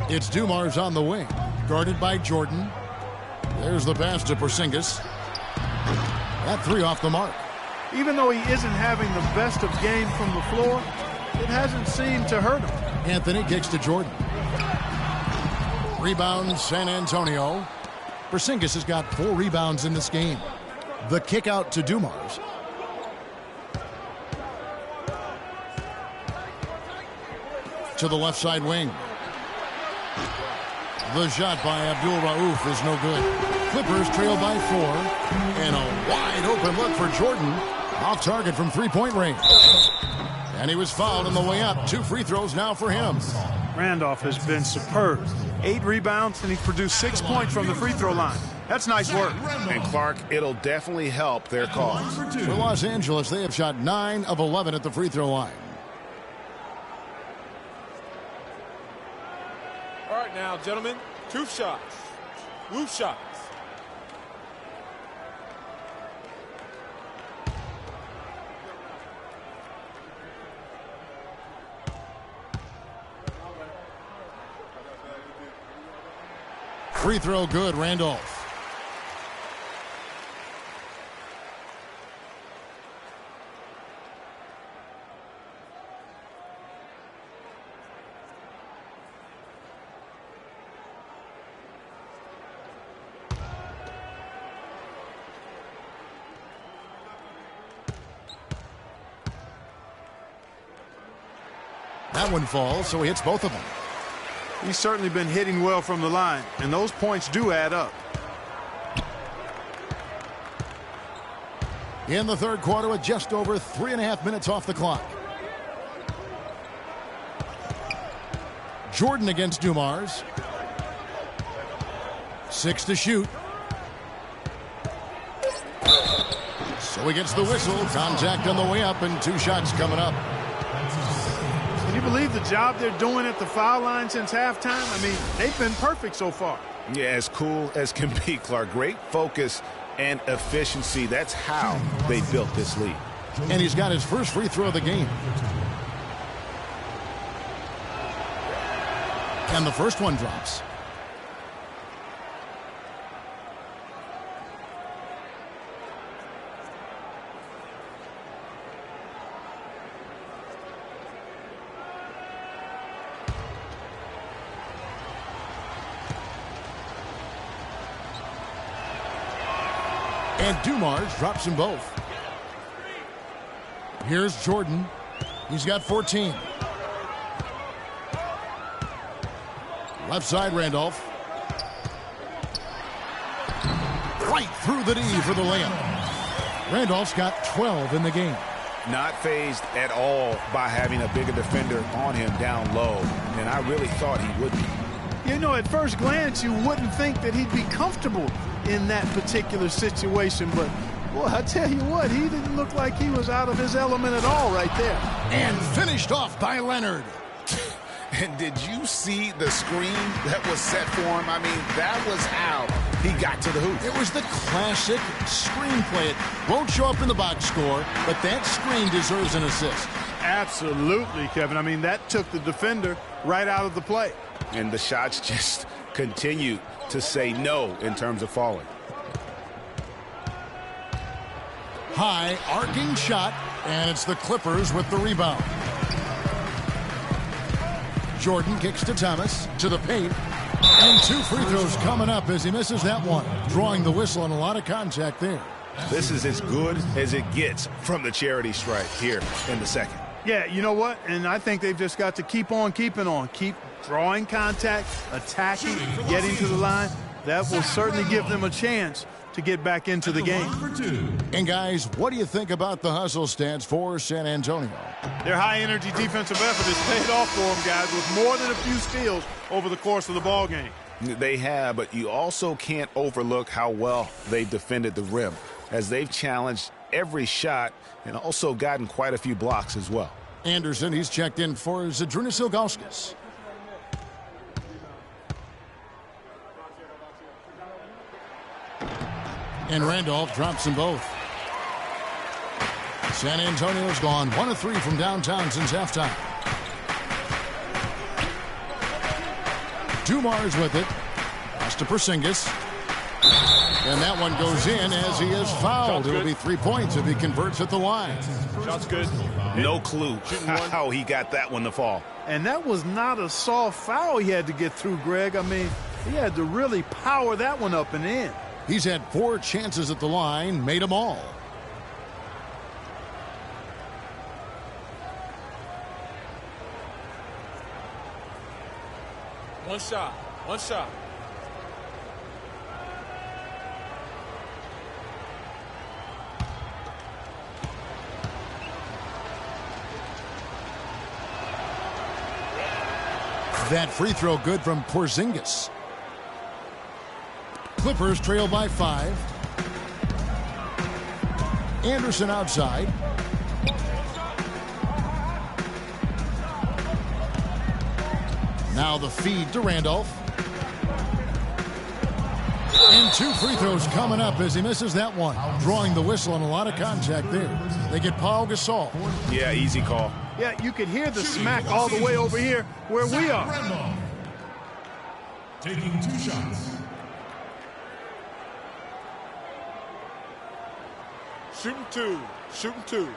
It's Dumars on the wing, guarded by Jordan. There's the pass to Porzingis. That 3 off the mark.
Even though he isn't having the best of game from the floor, it hasn't seemed to hurt him.
Anthony kicks to Jordan. Rebound, San Antonio. Porzingis has got 4 rebounds in this game. The kick out to Dumars. To the left side wing. The shot by Abdul Rauf is no good. Clippers trail by 4. And a wide open look for Jordan. Off target from 3-point range. And he was fouled on the way up. 2 free throws now for him.
Randolph has been superb. 8 rebounds, and he's produced 6 points from the free throw line. That's nice work.
And Clark, it'll definitely help their cause.
For Los Angeles, they have shot 9 of 11 at the free throw line.
All right, now, gentlemen, 2 shots. Loose shots.
Free throw good, Randolph. That one falls, so he hits both of them.
He's certainly been hitting well from the line, and those points do add up.
In the third quarter with just over 3.5 minutes off the clock. Jordan against Dumars. 6 to shoot. So he gets the whistle. Contact on the way up and 2 shots coming up.
Can you believe the job they're doing at the foul line since halftime? I mean, they've been perfect so far.
Yeah, as cool as can be, Clark. Great focus and efficiency. That's how they built this lead.
And he's got his first free throw of the game. And the first one drops. And Dumars drops them both. Here's Jordan. He's got 14. Left side, Randolph. Right through the D for the layup. Randolph's got 12 in the game.
not fazed at all by having a bigger defender on him down low. And I really thought he would be.
You know, at first glance, you wouldn't think that he'd be comfortable in that particular situation. But, boy, I tell you what, he didn't look like he was out of his element at all right there.
And finished off by Leonard.
And did you see the screen that was set for him? I mean, that was how he got to the hoop.
It was the classic screenplay. It won't show up in the box score, but that screen deserves an assist.
Absolutely, Kevin. I mean, that took the defender right out of the play.
And the shots just continue to say no in terms of falling.
High arcing shot, and it's the Clippers with the rebound. Jordan kicks to Thomas, to the paint, and 2 free throws coming up as he misses that one, drawing the whistle and a lot of contact there.
This is as good as it gets from the charity stripe here in the second.
Yeah, you know what? And I think they've just got to keep on keeping on. Keep drawing contact, attacking, getting to the line. That will certainly give them a chance to get back into the game.
And guys, what do you think about the hustle stats for San Antonio?
Their high-energy defensive effort has paid off for them, guys, with more than a few steals over the course of the ball game.
They have, but you also can't overlook how well they've defended the rim, as they've challenged every shot and also gotten quite a few blocks as well.
Anderson, he's checked in for Zydrunas Ilgauskas. And Randolph drops them both. San Antonio's gone 1 of 3 from downtown since halftime. Dumars with it. Pass to Porzingis. And that one goes in as he is fouled. It'll be 3 points if he converts at the line.
Shot's good.
No clue how he got that one to fall.
And that was not a soft foul he had to get through, Greg. I mean, he had to really power that one up and in.
He's had 4 chances at the line, made them all.
One shot. One shot.
That free throw good from Porzingis. Clippers trail by 5. Anderson outside. Now the feed to Randolph. And 2 free throws coming up as he misses that one. Drawing the whistle and a lot of contact there. They get Pau Gasol.
Yeah, easy call.
Yeah, you could hear the smack all the way over here where we are.
Randolph taking 2 shots.
Shooting 2. Shooting 2.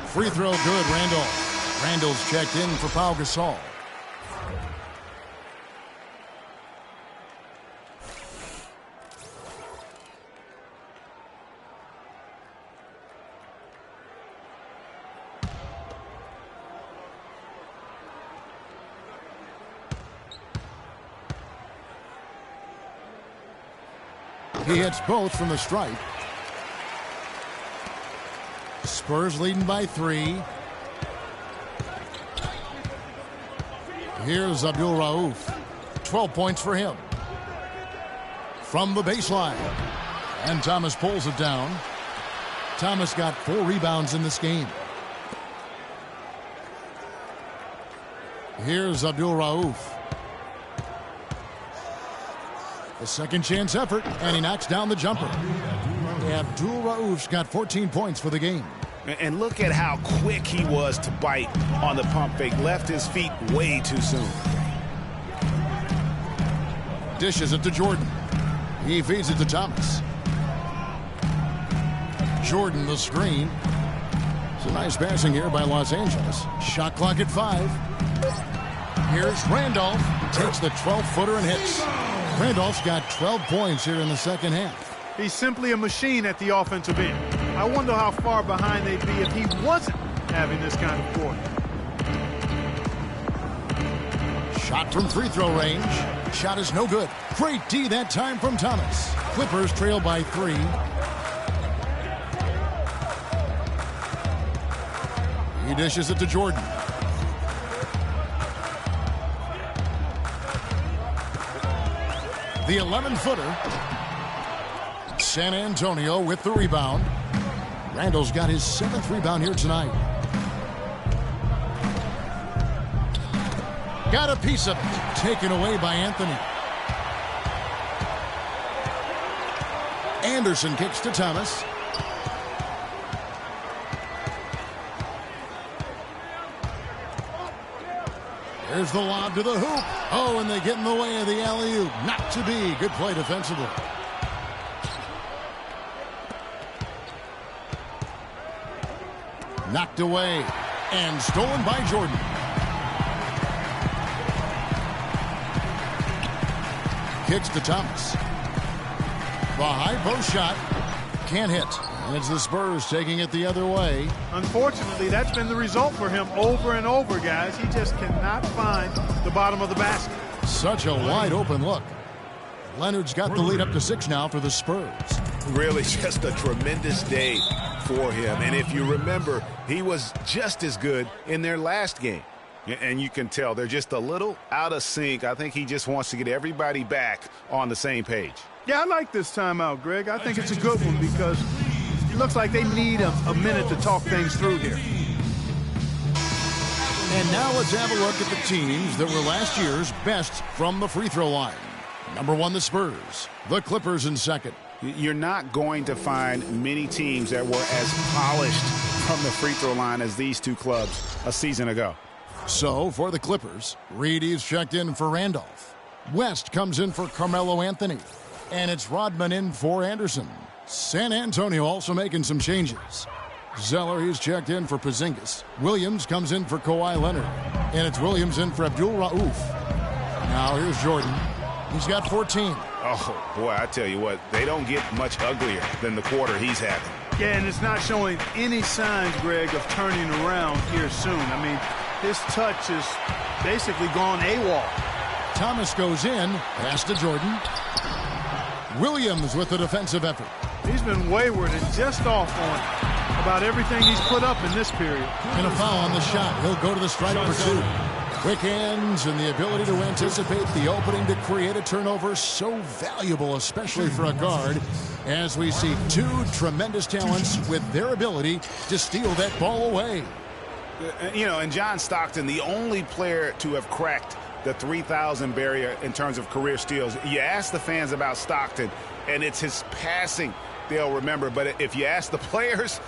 Free throw good, Randolph. Randall's checked in for Pau Gasol. He hits both from the stripe. Spurs leading by 3. Here's Abdul Rauf. 12 points for him. From the baseline. And Thomas pulls it down. Thomas got 4 rebounds in this game. Here's Abdul Rauf. The second chance effort, and he knocks down the jumper. Abdul Rauf's got 14 points for the game.
And look at how quick he was to bite on the pump fake. Left his feet way too soon.
Dishes it to Jordan. He feeds it to Thomas. Jordan the screen. It's a nice passing here by Los Angeles. Shot clock at 5. Here's Randolph. Takes the 12-footer and hits. Randolph's got 12 points here in the second half.
He's simply a machine at the offensive end. I wonder how far behind they'd be if he wasn't having this kind of quarter.
Shot from free throw range. Shot is no good. Great D that time from Thomas. Clippers trail by 3. He dishes it to Jordan. The 11-footer. San Antonio with the rebound. Randall's got his 7th rebound here tonight. Got a piece of it. Taken away by Anthony. Anderson kicks to Thomas. There's the lob to the hoop. Oh, and they get in the way of the alley-oop. Not to be. Good play defensively. Knocked away and stolen by Jordan. Kicks to Thomas. The high post shot can't hit. And it's the Spurs taking it the other way.
Unfortunately, that's been the result for him over and over, guys. He just cannot find the bottom of the basket.
Such a wide open look. Leonard's got the lead up to 6 now for the Spurs.
Really just a tremendous day for him. And if you remember, he was just as good in their last game. And you can tell they're just a little out of sync. I think he just wants to get everybody back on the same page.
Yeah, I like this timeout, Greg. I think it's a good one because it looks like they need a minute to talk things through here.
And now let's have a look at the teams that were last year's best from the free throw line. Number 1, the Spurs. The Clippers in second.
You're not going to find many teams that were as polished from the free throw line as these two clubs a season ago.
So, for the Clippers, Reedy's checked in for Randolph. West comes in for Carmelo Anthony. And it's Rodman in for Anderson. San Antonio also making some changes. Zeller, he's checked in for Porzingis. Williams comes in for Kawhi Leonard. And it's Williams in for Abdul Rauf. Now here's Jordan. He's got 14.
Oh, boy, I tell you what, they don't get much uglier than the quarter he's having.
Yeah, and it's not showing any signs, Greg, of turning around here soon. I mean, his touch is basically gone AWOL.
Thomas goes in, pass to Jordan. Williams with the defensive effort.
He's been wayward and just off on about everything he's put up in this period.
And a foul on the shot. He'll go to the stripe for 2. Quick hands and the ability to anticipate the opening to create a turnover, so valuable, especially for a guard, as we see 2 tremendous talents with their ability to steal that ball away.
You know, and John Stockton, the only player to have cracked the 3,000 barrier in terms of career steals. You ask the fans about Stockton, and it's his passing they'll remember. But if you ask the players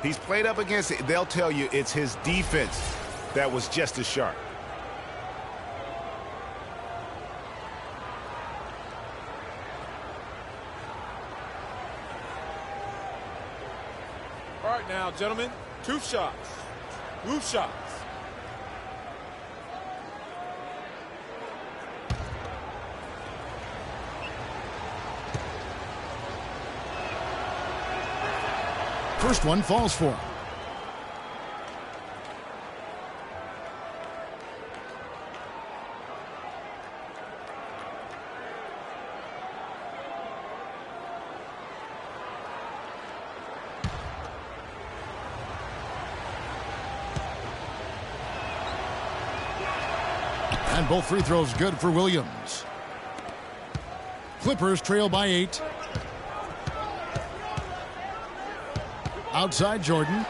he's played up against, they'll tell you it's his defense that was just as sharp.
All right, now, gentlemen, 2 shots. Roof shots.
First one falls for him. And both free throws good for Williams. Clippers trail by 8. Outside Jordan.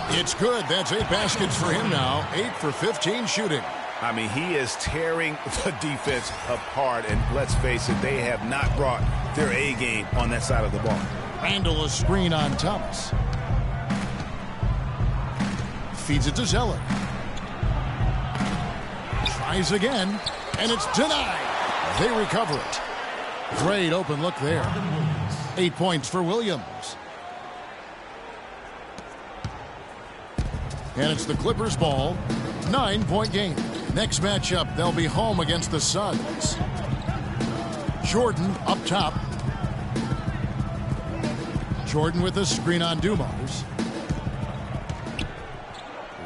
It's good. That's 8 baskets for him now. 8 for 15 shooting.
I mean, he is tearing the defense apart. And let's face it, they have not brought their A game on that side of the ball.
Randall a screen on Thomas. Feeds it to Zeller. Tries again. And it's denied. They recover it. Great open look there. 8 points for Williams. And it's the Clippers ball. 9-point game. Next matchup, they'll be home against the Suns. Jordan up top. Jordan with a screen on Dumars.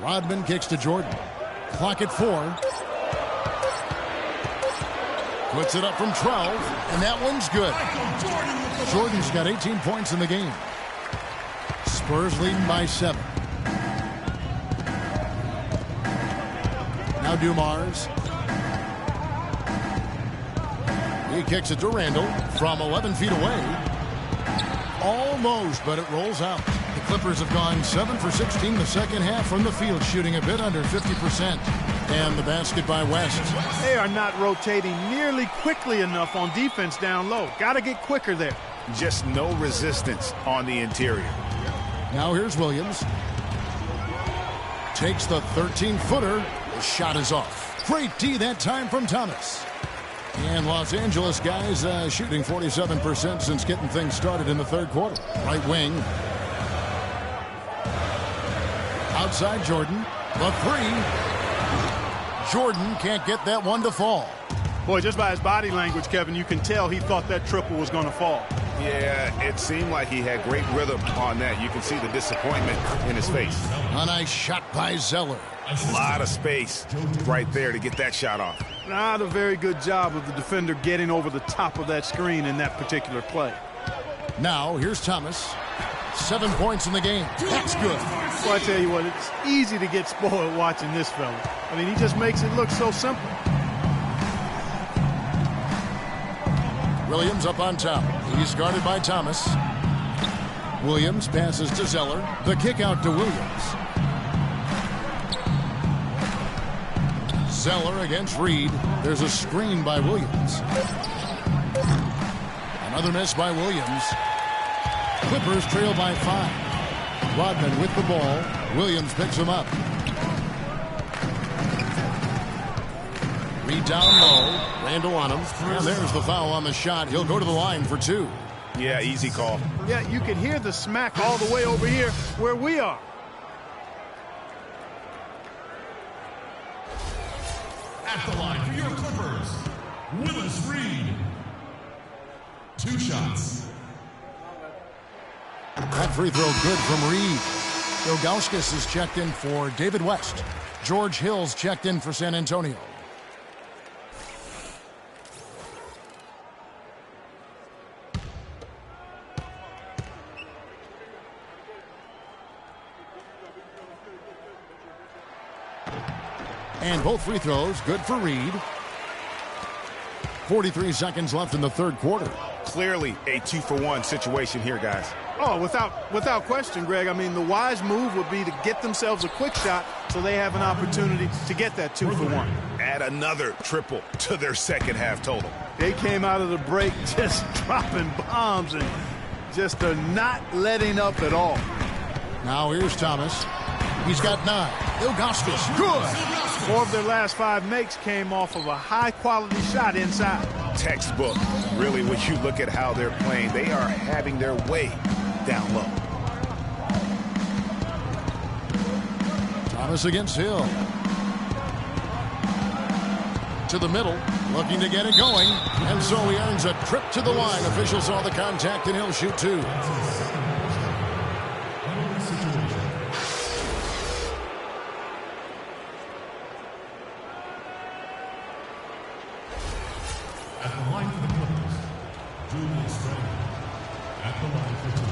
Rodman kicks to Jordan. Clock at 4. Puts it up from 12, and that one's good. Jordan's got 18 points in the game. Spurs leading by 7. Now Dumars. He kicks it to Randall from 11 feet away. Almost, but it rolls out. The Clippers have gone 7 for 16 the second half from the field, shooting a bit under 50%. And the basket by West.
They are not rotating nearly quickly enough on defense down low. Got to get quicker there.
Just no resistance on the interior.
Now here's Williams. Takes the 13-footer. The shot is off. Great D that time from Thomas. And Los Angeles guys shooting 47% since getting things started in the third quarter. Right wing. Outside Jordan. The 3. Jordan can't get that one to fall.
Boy, just by his body language, Kevin, you can tell he thought that triple was going to fall.
Yeah, it seemed like he had great rhythm on that. You can see the disappointment in his face.
A nice shot by Zeller.
A lot of space right there to get that shot off.
Not a very good job of the defender getting over the top of that screen in that particular play.
Now, here's Thomas. 7 points in the game. That's good.
Well, I tell you what, it's easy to get spoiled watching this fella. I mean, he just makes it look so simple.
Williams up on top. He's guarded by Thomas. Williams passes to Zeller. The kick out to Williams. Zeller against Reed. There's a screen by Williams. Another miss by Williams. Clippers trail by 5. Rodman with the ball. Williams picks him up. Reed down low. Randall on him. And there's the foul on the shot. He'll go to the line for 2.
Yeah, easy call.
Yeah, you can hear the smack all the way over here where we are.
At the line for your Clippers, Willis Reed. 2 shots.
That free throw good from Reed. Ilgauskas is checked in for David West. George Hill's checked in for San Antonio. And both free throws good for Reed. 43 seconds left in the third quarter.
Clearly a 2-for-1 situation here, guys.
Oh, without question, Greg. I mean, the wise move would be to get themselves a quick shot so they have an opportunity to get that 2-for-1.
Add another triple to their second half total.
They came out of the break just dropping bombs and just not letting up at all.
Now here's Thomas. He's got 9. Ilgauskas, good.
4 of their last 5 makes came off of a high-quality shot inside.
Textbook. Really, when you look at how they're playing, they are having their way down low.
Thomas against Hill. To the middle, looking to get it going. And so he earns a trip to the line. Officials saw the contact, and he'll shoot 2.
At the line for the Clippers, Julius Randle. At the line for 2.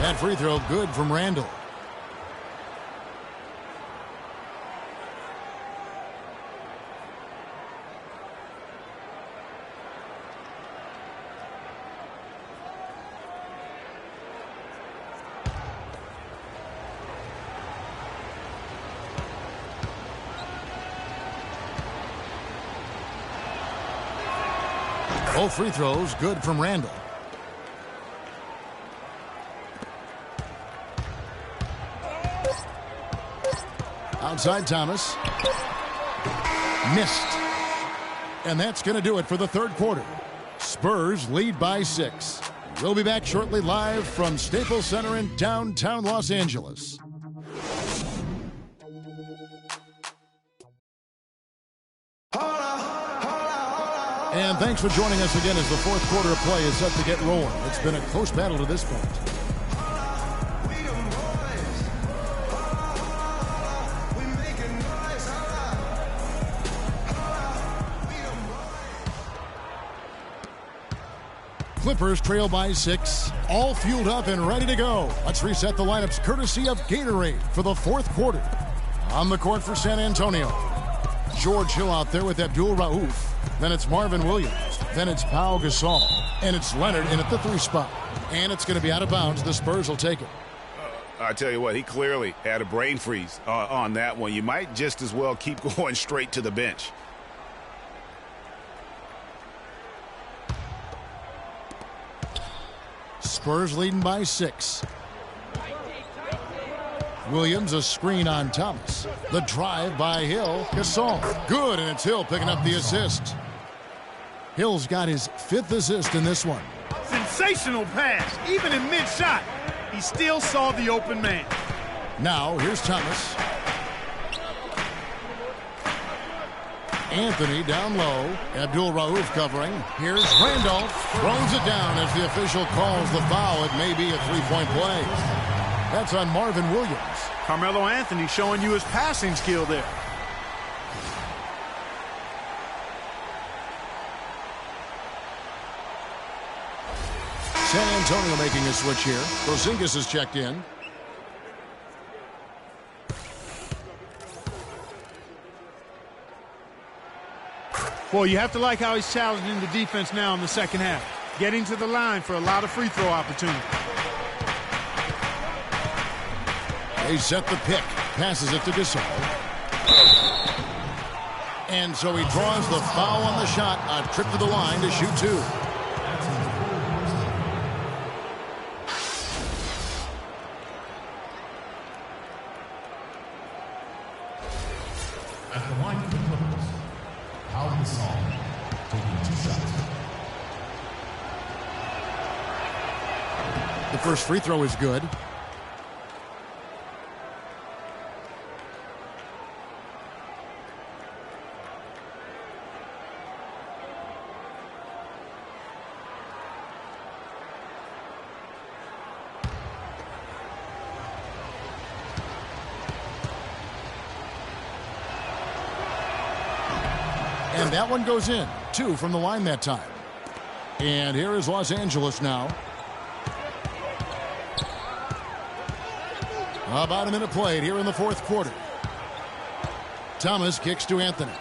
That free throw good from Randall. Both free throws good from Randall. Outside Thomas. Missed. And that's going to do it for the third quarter. Spurs lead by 6. We'll be back shortly live from Staples Center in downtown Los Angeles. And thanks for joining us again as the fourth quarter of play is set to get rolling. It's been a close battle to this point. Clippers trail by 6, all fueled up and ready to go. Let's reset the lineups courtesy of Gatorade for the fourth quarter. On the court for San Antonio, George Hill out there with Abdul Rauf. Then it's Marvin Williams. Then it's Pau Gasol. And it's Leonard in at the 3 spot. And it's going to be out of bounds. The Spurs will take it.
I tell you what, he clearly had a brain freeze on that one. You might just as well keep going straight to the bench.
Spurs leading by 6. Williams, a screen on Thomas. The drive by Hill. Gasol. Good, and it's Hill picking up the assist. Hill's got his 5th assist in this one.
Sensational pass. Even in mid-shot, he still saw the open man.
Now, here's Thomas. Anthony down low. Abdul Rauf covering. Here's Randolph. Throws it down as the official calls the foul. It may be a 3-point play. That's on Marvin Williams.
Carmelo Anthony showing you his passing skill there.
San Antonio making a switch here. Porzingis is checked in.
Boy, you have to like how he's challenging the defense now in the second half. Getting to the line for a lot of free throw opportunities.
They set the pick. Passes it to Gasol. And so he draws the foul on the shot. A trip to the line to shoot 2.
At the line for the Clippers, Pau Gasol taking 2 shots.
The first free throw is good. And that one goes in. 2 from the line that time. And here is Los Angeles now. About a minute played here in the fourth quarter. Thomas kicks to Anthony.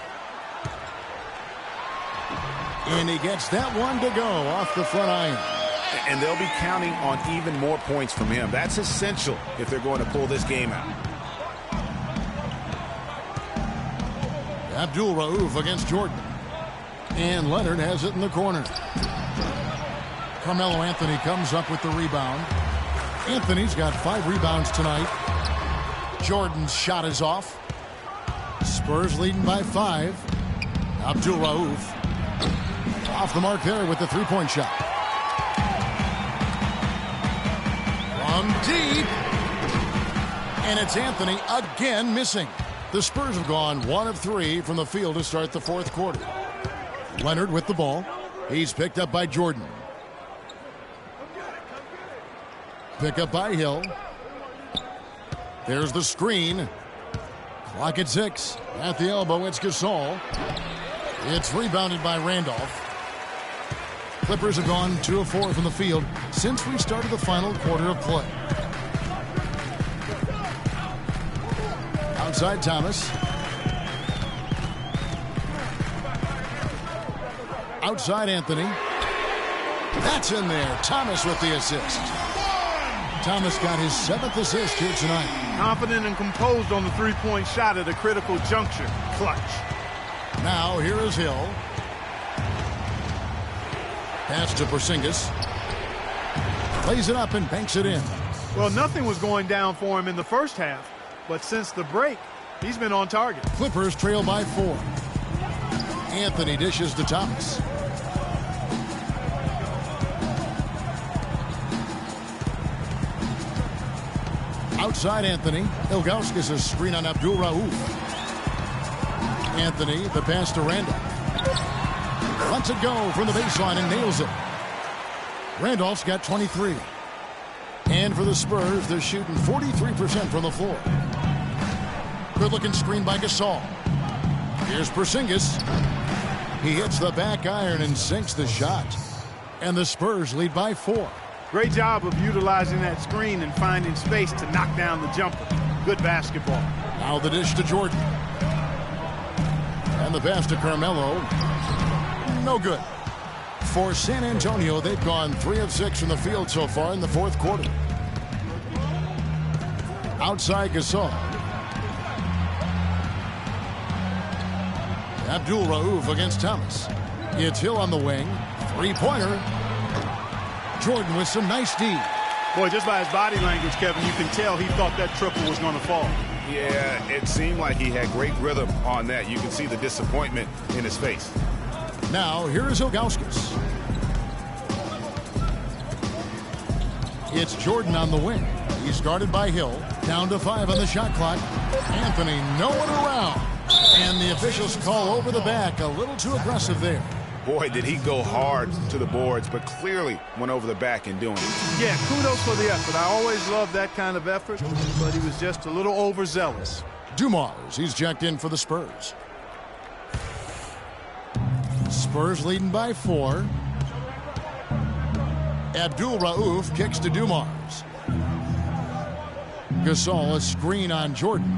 And he gets that one to go off the front iron.
And they'll be counting on even more points from him. That's essential if they're going to pull this game out.
Abdul Rauf against Jordan. And Leonard has it in the corner. Carmelo Anthony comes up with the rebound. Anthony's got 5 rebounds tonight. Jordan's shot is off. Spurs leading by 5. Abdul Rauf off the mark there with the 3-point shot. From deep. And it's Anthony again missing. The Spurs have gone 1 of 3 from the field to start the fourth quarter. Leonard with the ball. He's picked up by Jordan. Pick up by Hill. There's the screen. Clock at 6. At the elbow, it's Gasol. It's rebounded by Randolph. Clippers have gone 2 of 4 from the field since we started the final quarter of play. Outside Thomas. Outside Anthony. That's in there. Thomas with the assist. Thomas got his 7th assist here tonight.
Confident and composed on the 3-point shot at a critical juncture. Clutch.
Now here is Hill. Pass to Porzingis. Plays it up and banks it in.
Well, nothing was going down for him in the first half, but since the break, he's been on target.
Clippers trail by 4. Anthony dishes to Thomas. Outside Anthony. Ilgauskas a screen on Abdul Rauf. Anthony, the pass to Randall. Lets it go from the baseline and nails it. Randolph's got 23. And for the Spurs, they're shooting 43% from the floor. Good-looking screen by Gasol. Here's Porzingis. He hits the back iron and sinks the shot. And the Spurs lead by 4.
Great job of utilizing that screen and finding space to knock down the jumper. Good basketball.
Now the dish to Jordan. And the pass to Carmelo. No good. For San Antonio, they've gone 3 of 6 from the field so far in the fourth quarter. Outside Gasol. Abdul Rauf against Thomas. It's Hill on the wing. Three-pointer. Jordan with some nice D.
Boy, just by his body language, Kevin, you can tell he thought that triple was going to fall.
Yeah, it seemed like he had great rhythm on that. You can see the disappointment in his face.
Now, here's Ilgauskas. It's Jordan on the wing. He's guarded by Hill. Down to 5 on the shot clock. Anthony nowhere around. And the officials call over the back. A little too aggressive there.
Boy, did he go hard to the boards, but clearly went over the back in doing it.
Yeah, kudos for the effort. I always love that kind of effort, but he was just a little overzealous.
Dumars, he's checked in for the Spurs. Spurs leading by 4. Abdul Rauf kicks to Dumars. Gasol, a screen on Jordan.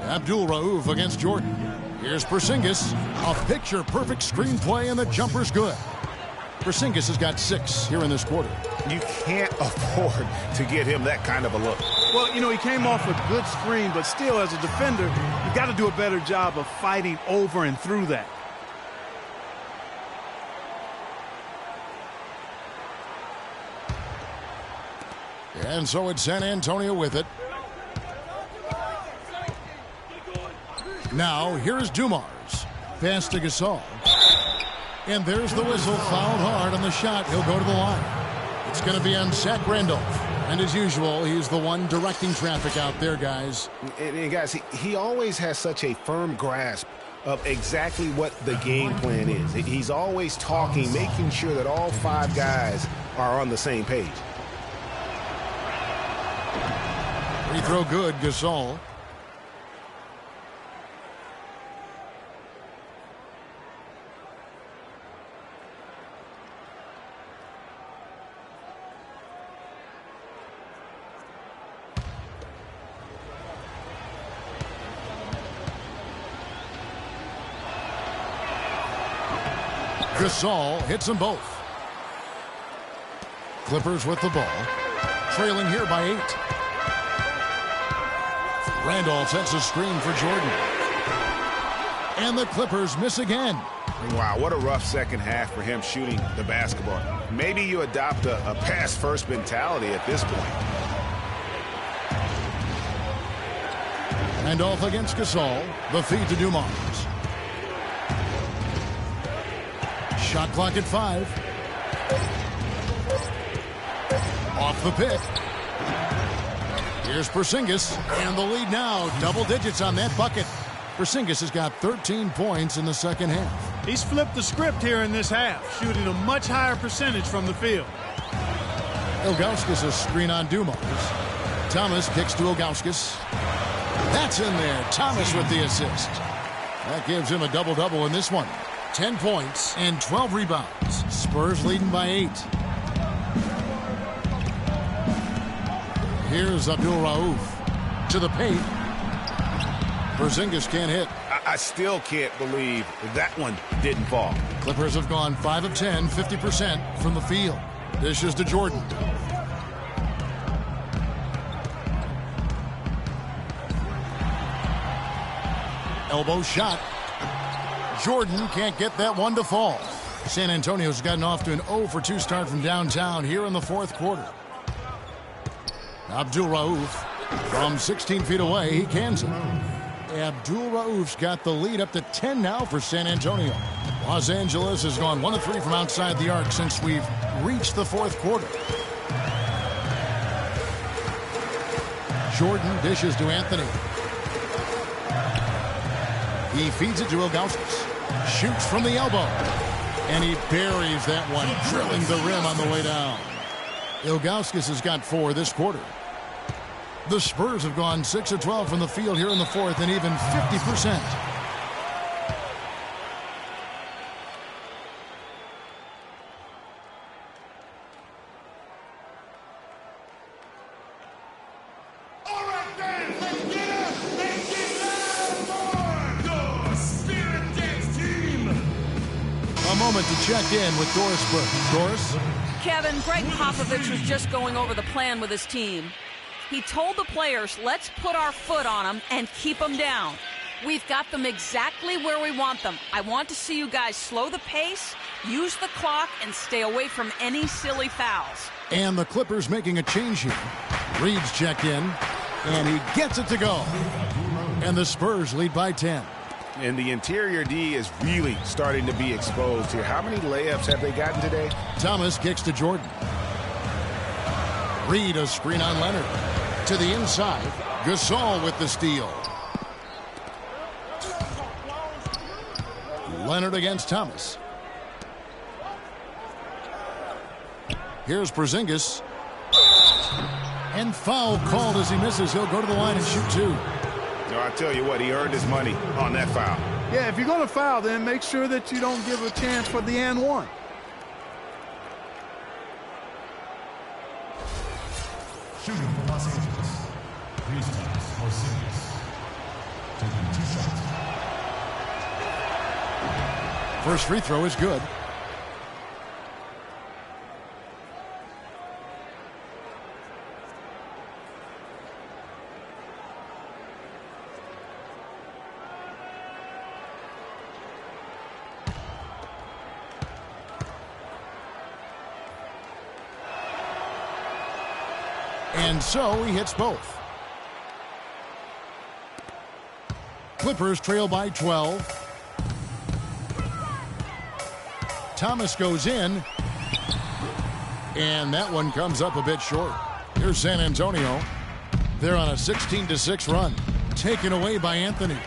Abdul Rauf against Jordan. Here's Porzingis. A picture-perfect screenplay, and the jumper's good. Porzingis has got 6 here in this quarter.
You can't afford to get him that kind of a look.
Well, you know, he came off a good screen, but still, as a defender, you got to do a better job of fighting over and through that.
And so it's San Antonio with it. Now, here's Dumars. Pass to Gasol. And there's the whistle. Fouled hard on the shot. He'll go to the line. It's going to be on Zach Randolph. And as usual, he's the one directing traffic out there, guys.
And guys, he always has such a firm grasp of exactly what the game plan is. He's always talking, making sure that all 5 guys are on the same page.
Free throw good, Gasol. Gasol hits them both. Clippers with the ball. Trailing here by 8. Randolph sets a screen for Jordan. And the Clippers miss again.
Wow, what a rough second half for him shooting the basketball. Maybe you adopt a pass-first mentality at this point.
Randolph against Gasol. The feed to Dumars. Shot clock at 5. Off the pick. Here's Porzingis, and the lead now, double digits on that bucket. Porzingis has got 13 points in the second half.
He's flipped the script here in this half, shooting a much higher percentage from the field.
Ilgauskas a screen on Dumars. Thomas kicks to Ilgauskas. That's in there. Thomas with the assist. That gives him a double-double in this one. 10 points and 12 rebounds. Spurs leading by 8. Here's Abdul Rauf to the paint. Porzingis can't hit.
I still can't believe that one didn't fall.
Clippers have gone 5 of 10, 50% from the field. Dishes to Jordan. Elbow shot. Jordan can't get that one to fall. San Antonio's gotten off to an 0 for 2 start from downtown here in the fourth quarter. Abdul Rauf from 16 feet away. He cans it. Abdul Rauf's got the lead up to 10 now for San Antonio. Los Angeles has gone 1 of 3 from outside the arc since we've reached the fourth quarter. Jordan dishes to Anthony. He feeds it to Ilgauskas. Shoots from the elbow. And he buries that one, drilling the rim on the way down. Ilgauskas has got 4 this quarter. The Spurs have gone 6 of 12 from the field here in the fourth, and even 50%. A moment to check in with Doris Burke. Doris?
Kevin, Greg Popovich was just going over the plan with his team. He told the players, let's put our foot on them and keep them down. We've got them exactly where we want them. I want to see you guys slow the pace, use the clock, and stay away from any silly fouls.
And the Clippers making a change here. Reed's checked in, and he gets it to go. And the Spurs lead by 10.
And the interior D is really starting to be exposed here. How many layups have they gotten today?
Thomas kicks to Jordan. Reed a screen on Leonard. To the inside. Gasol with the steal. Leonard against Thomas. Here's Porzingis. And foul called as he misses. He'll go to the line and shoot 2.
No, I tell you what, he earned his money on that foul.
Yeah, if you're going to foul, then make sure that you don't give a chance for the and one.
Shooting for Los Angeles. Kristaps Porzingis. Taking 2 shots.
First free throw is good. And so he hits both. Clippers trail by 12. Thomas goes in. And that one comes up a bit short. Here's San Antonio. They're on a 16-6 run. Taken away by Anthony.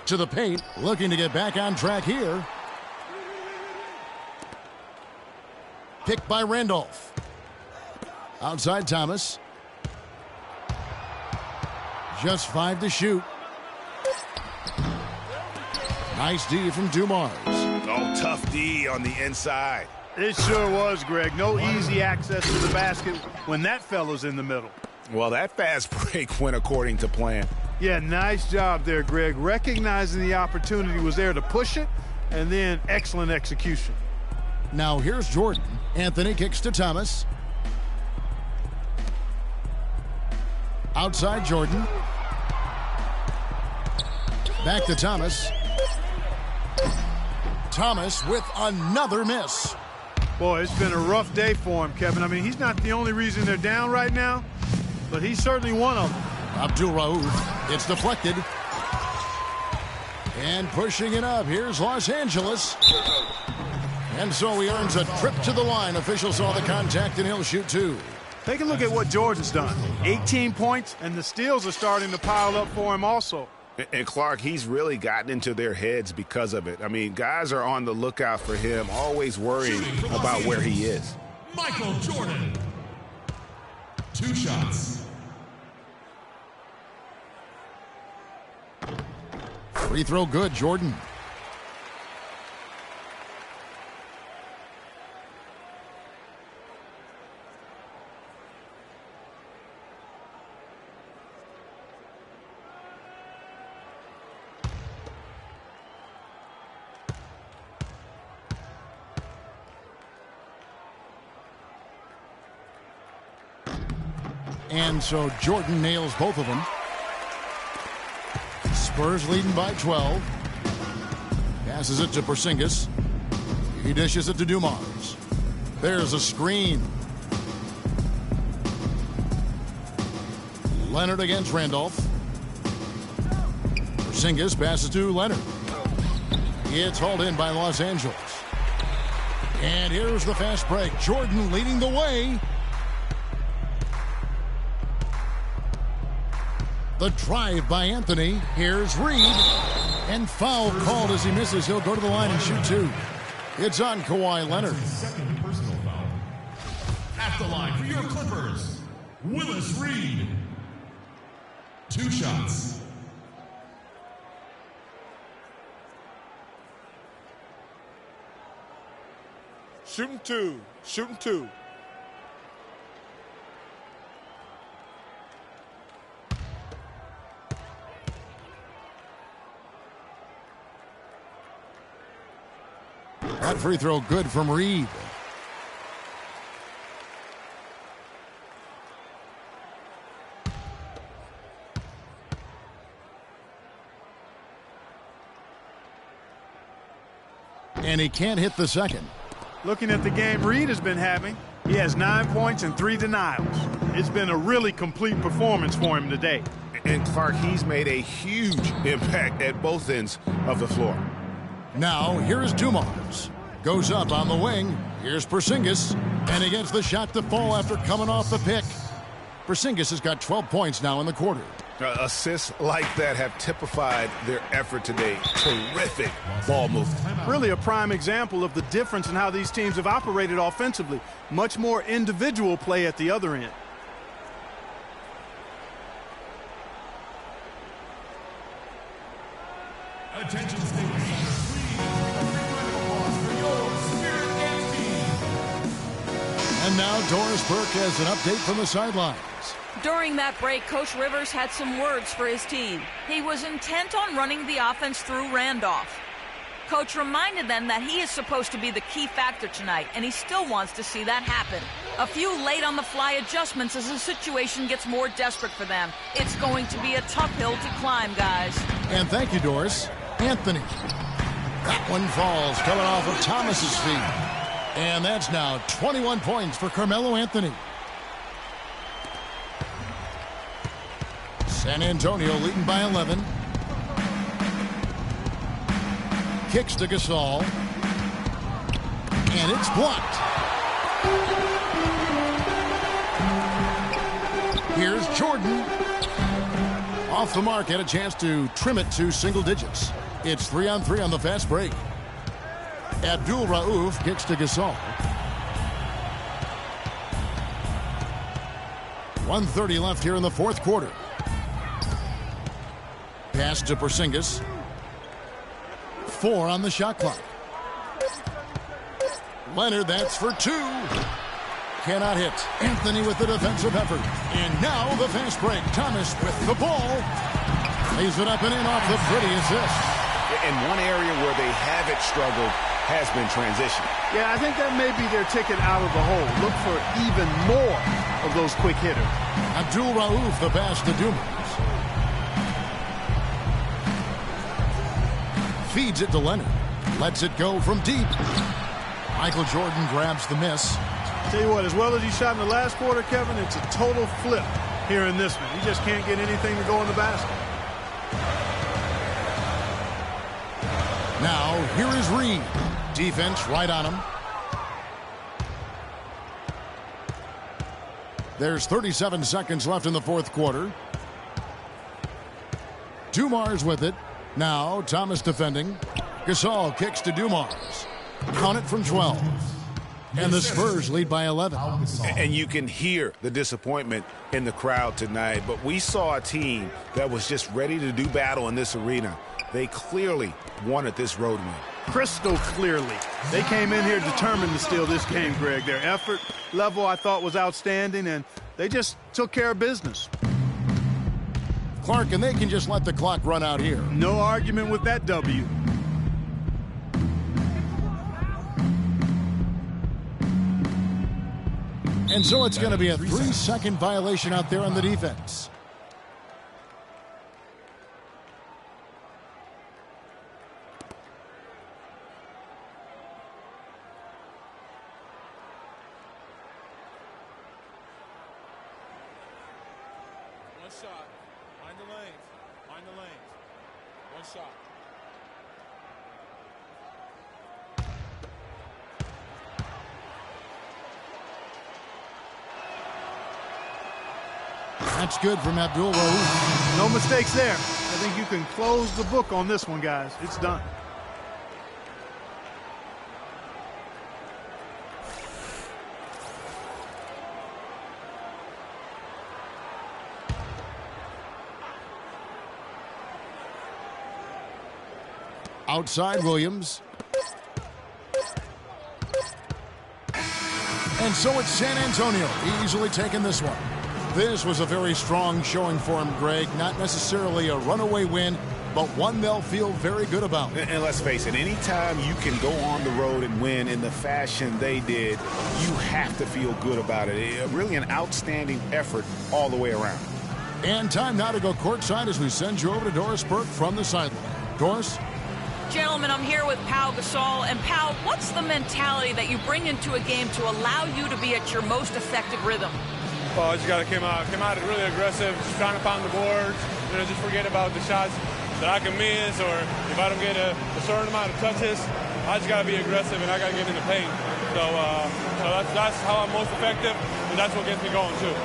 To the paint. Looking to get back on track here. Picked by Randolph. Outside Thomas. Just 5 to shoot. Nice D from Dumars.
Oh, tough D on the inside.
It sure was, Greg. No easy access to the basket when that fellow's in the middle.
Well, that fast break went according to plan.
Yeah, nice job there, Greg. Recognizing the opportunity was there to push it, and then excellent execution.
Now here's Jordan. Anthony kicks to Thomas. Outside Jordan. Back to Thomas. Thomas with another miss.
Boy, it's been a rough day for him, Kevin. I mean, he's not the only reason they're down right now, but he's certainly one of them.
Abdul Rauf. It's deflected. And pushing it up. Here's Los Angeles. And so he earns a trip to the line. Officials saw the contact, and he'll shoot 2.
Take a look at what Jordan's done. 18 points, and the steals are starting to pile up for him also.
And Clark, he's really gotten into their heads because of it. I mean, guys are on the lookout for him, always worrying about where he is.
Michael Jordan. 2 shots.
Free throw good, Jordan. And so Jordan nails both of them. Spurs leading by 12. Passes it to Porzingis. He dishes it to Dumars. There's a screen. Leonard against Randolph. Porzingis passes to Leonard. It's hauled in by Los Angeles. And here's the fast break. Jordan leading the way. The drive by Anthony. Here's Reed. And foul called as he misses. He'll go to the line and shoot 2. It's on Kawhi Leonard.
Second personal foul. At the line for your Clippers, Willis Reed. 2 shots.
Shooting 2. Shooting 2.
That free throw good from Reed. And he can't hit the second.
Looking at the game Reed has been having, he has 9 points and 3 denials. It's been a really complete performance for him today.
And Clark, he's made a huge impact at both ends of the floor.
Now, here's Dumars. Goes up on the wing. Here's Porzingis. And he gets the shot to fall after coming off the pick. Porzingis has got 12 points now in the quarter.
Assists like that have typified their effort today. Terrific ball movement.
Really a prime example of the difference in how these teams have operated offensively. Much more individual play at the other end.
Attention Staples Center, please. A big applause for your Spirit Games team.
And now Doris Burke has an update from the sidelines.
During that break, Coach Rivers had some words for his team. He was intent on running the offense through Randolph. Coach reminded them that he is supposed to be the key factor tonight, and he still wants to see that happen. A few late-on-the-fly adjustments as the situation gets more desperate for them. It's going to be a tough hill to climb, guys.
And thank you, Doris. Anthony. That one falls, coming off of Thomas's feet. And that's now 21 points for Carmelo Anthony. San Antonio leading by 11. Kicks to Gasol. And it's blocked. Here's Jordan. Off the mark, had a chance to trim it to single digits. It's 3-on-3 on the fast break. Abdul Rauf kicks to Gasol. 1:30 left here in the fourth quarter. Pass to Porzingis. 4 on the shot clock. Leonard, that's for 2. Cannot hit. Anthony with the defensive effort. And now the fast break. Thomas with the ball. Lays it up and in off the pretty assist.
And one area where they haven't struggled has been transition.
Yeah, I think that may be their ticket out of the hole. Look for even more of those quick hitters.
Abdul Rauf, the pass to Dumars. Feeds it to Leonard. Lets it go from deep. Michael Jordan grabs the miss.
Tell you what, as well as he shot in the last quarter, Kevin, it's a total flip here in this one. He just can't get anything to go in the basket.
Now, here is Reed. Defense right on him. There's 37 seconds left in the fourth quarter. Dumars with it. Now, Thomas defending. Gasol kicks to Dumars. Count it from 12. And the Spurs lead by 11.
And you can hear the disappointment in the crowd tonight. But we saw a team that was just ready to do battle in this arena. They clearly wanted this road win.
Crystal clearly. They came in here determined to steal this game, Greg. Their effort level, I thought, was outstanding, and they just took care of business.
Clark, and they can just let the clock run out here.
No argument with that W.
And so it's going to be a 3-second violation out there on the defense.
One shot. Find the lanes. Find the lanes. One shot.
That's good from Abdul Rauf.
No mistakes there. I think you can close the book on this one, guys. It's done.
Outside Williams. And so it's San Antonio easily taking this one. This was a very strong showing for him, Greg. Not necessarily a runaway win, but one they'll feel very good about.
And let's face it, anytime you can go on the road and win in the fashion they did, you have to feel good about it. Really an outstanding effort all the way around.
And time now to go courtside as we send you over to Doris Burke from the sideline. Doris?
Gentlemen, I'm here with Pau Gasol. And Pau, what's the mentality that you bring into a game to allow you to be at your most effective rhythm?
Well, I just got to come out really aggressive, just trying to pound the boards, just forget about the shots that I can miss, or if I don't get a certain amount of touches, I just got to be aggressive and I got to get in the paint. So that's how I'm most effective, and that's what gets me going too.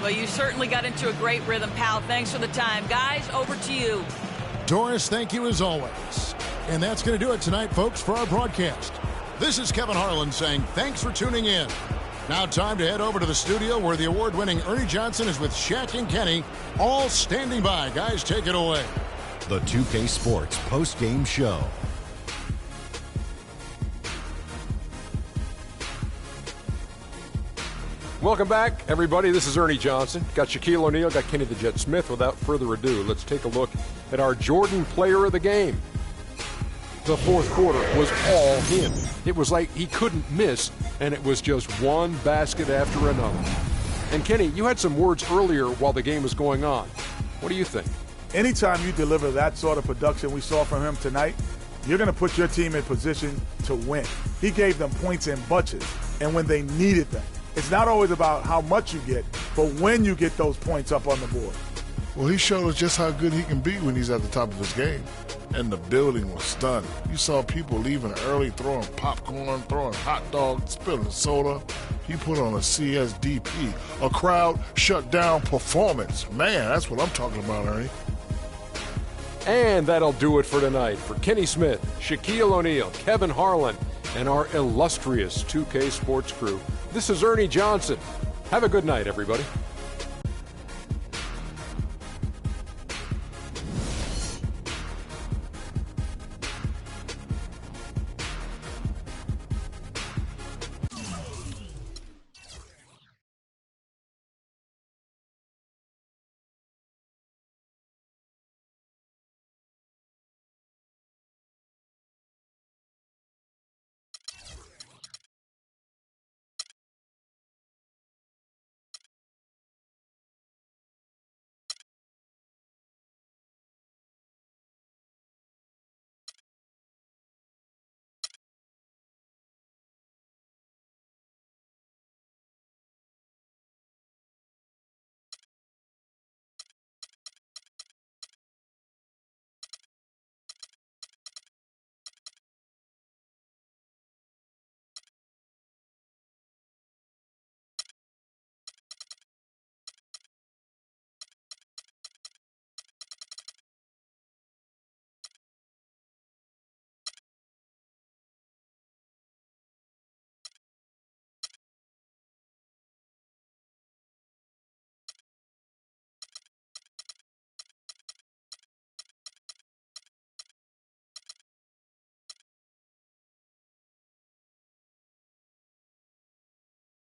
Well, you certainly got into a great rhythm, Pau. Thanks for the time. Guys, over to you.
Doris, thank you as always. And that's going to do it tonight, folks, for our broadcast. This is Kevin Harlan saying thanks for tuning in. Now time to head over to the studio where the award-winning Ernie Johnson is with Shaq and Kenny, all standing by. Guys, take it away.
The 2K Sports post-game show.
Welcome back, everybody. This is Ernie Johnson. Got Shaquille O'Neal, got Kenny the Jet Smith. Without further ado, let's take a look at our Jordan player of the game. The fourth quarter was all him. It was like he couldn't miss, and it was just one basket after another. And Kenny, you had some words earlier while the game was going on. What do you think?
Anytime you deliver that sort of production we saw from him tonight, you're going to put your team in position to win. He gave them points in bunches, and when they needed them. It's not always about how much you get, but when you get those points up on the board.
Well, he showed us just how good he can be when he's at the top of his game. And the building was stunning. You saw people leaving early, throwing popcorn, throwing hot dogs, spilling soda. He put on a CSDP, a crowd shut down performance. Man, that's what I'm talking about, Ernie.
And that'll do it for tonight. For Kenny Smith, Shaquille O'Neal, Kevin Harlan, and our illustrious 2K Sports crew, this is Ernie Johnson. Have a good night, everybody.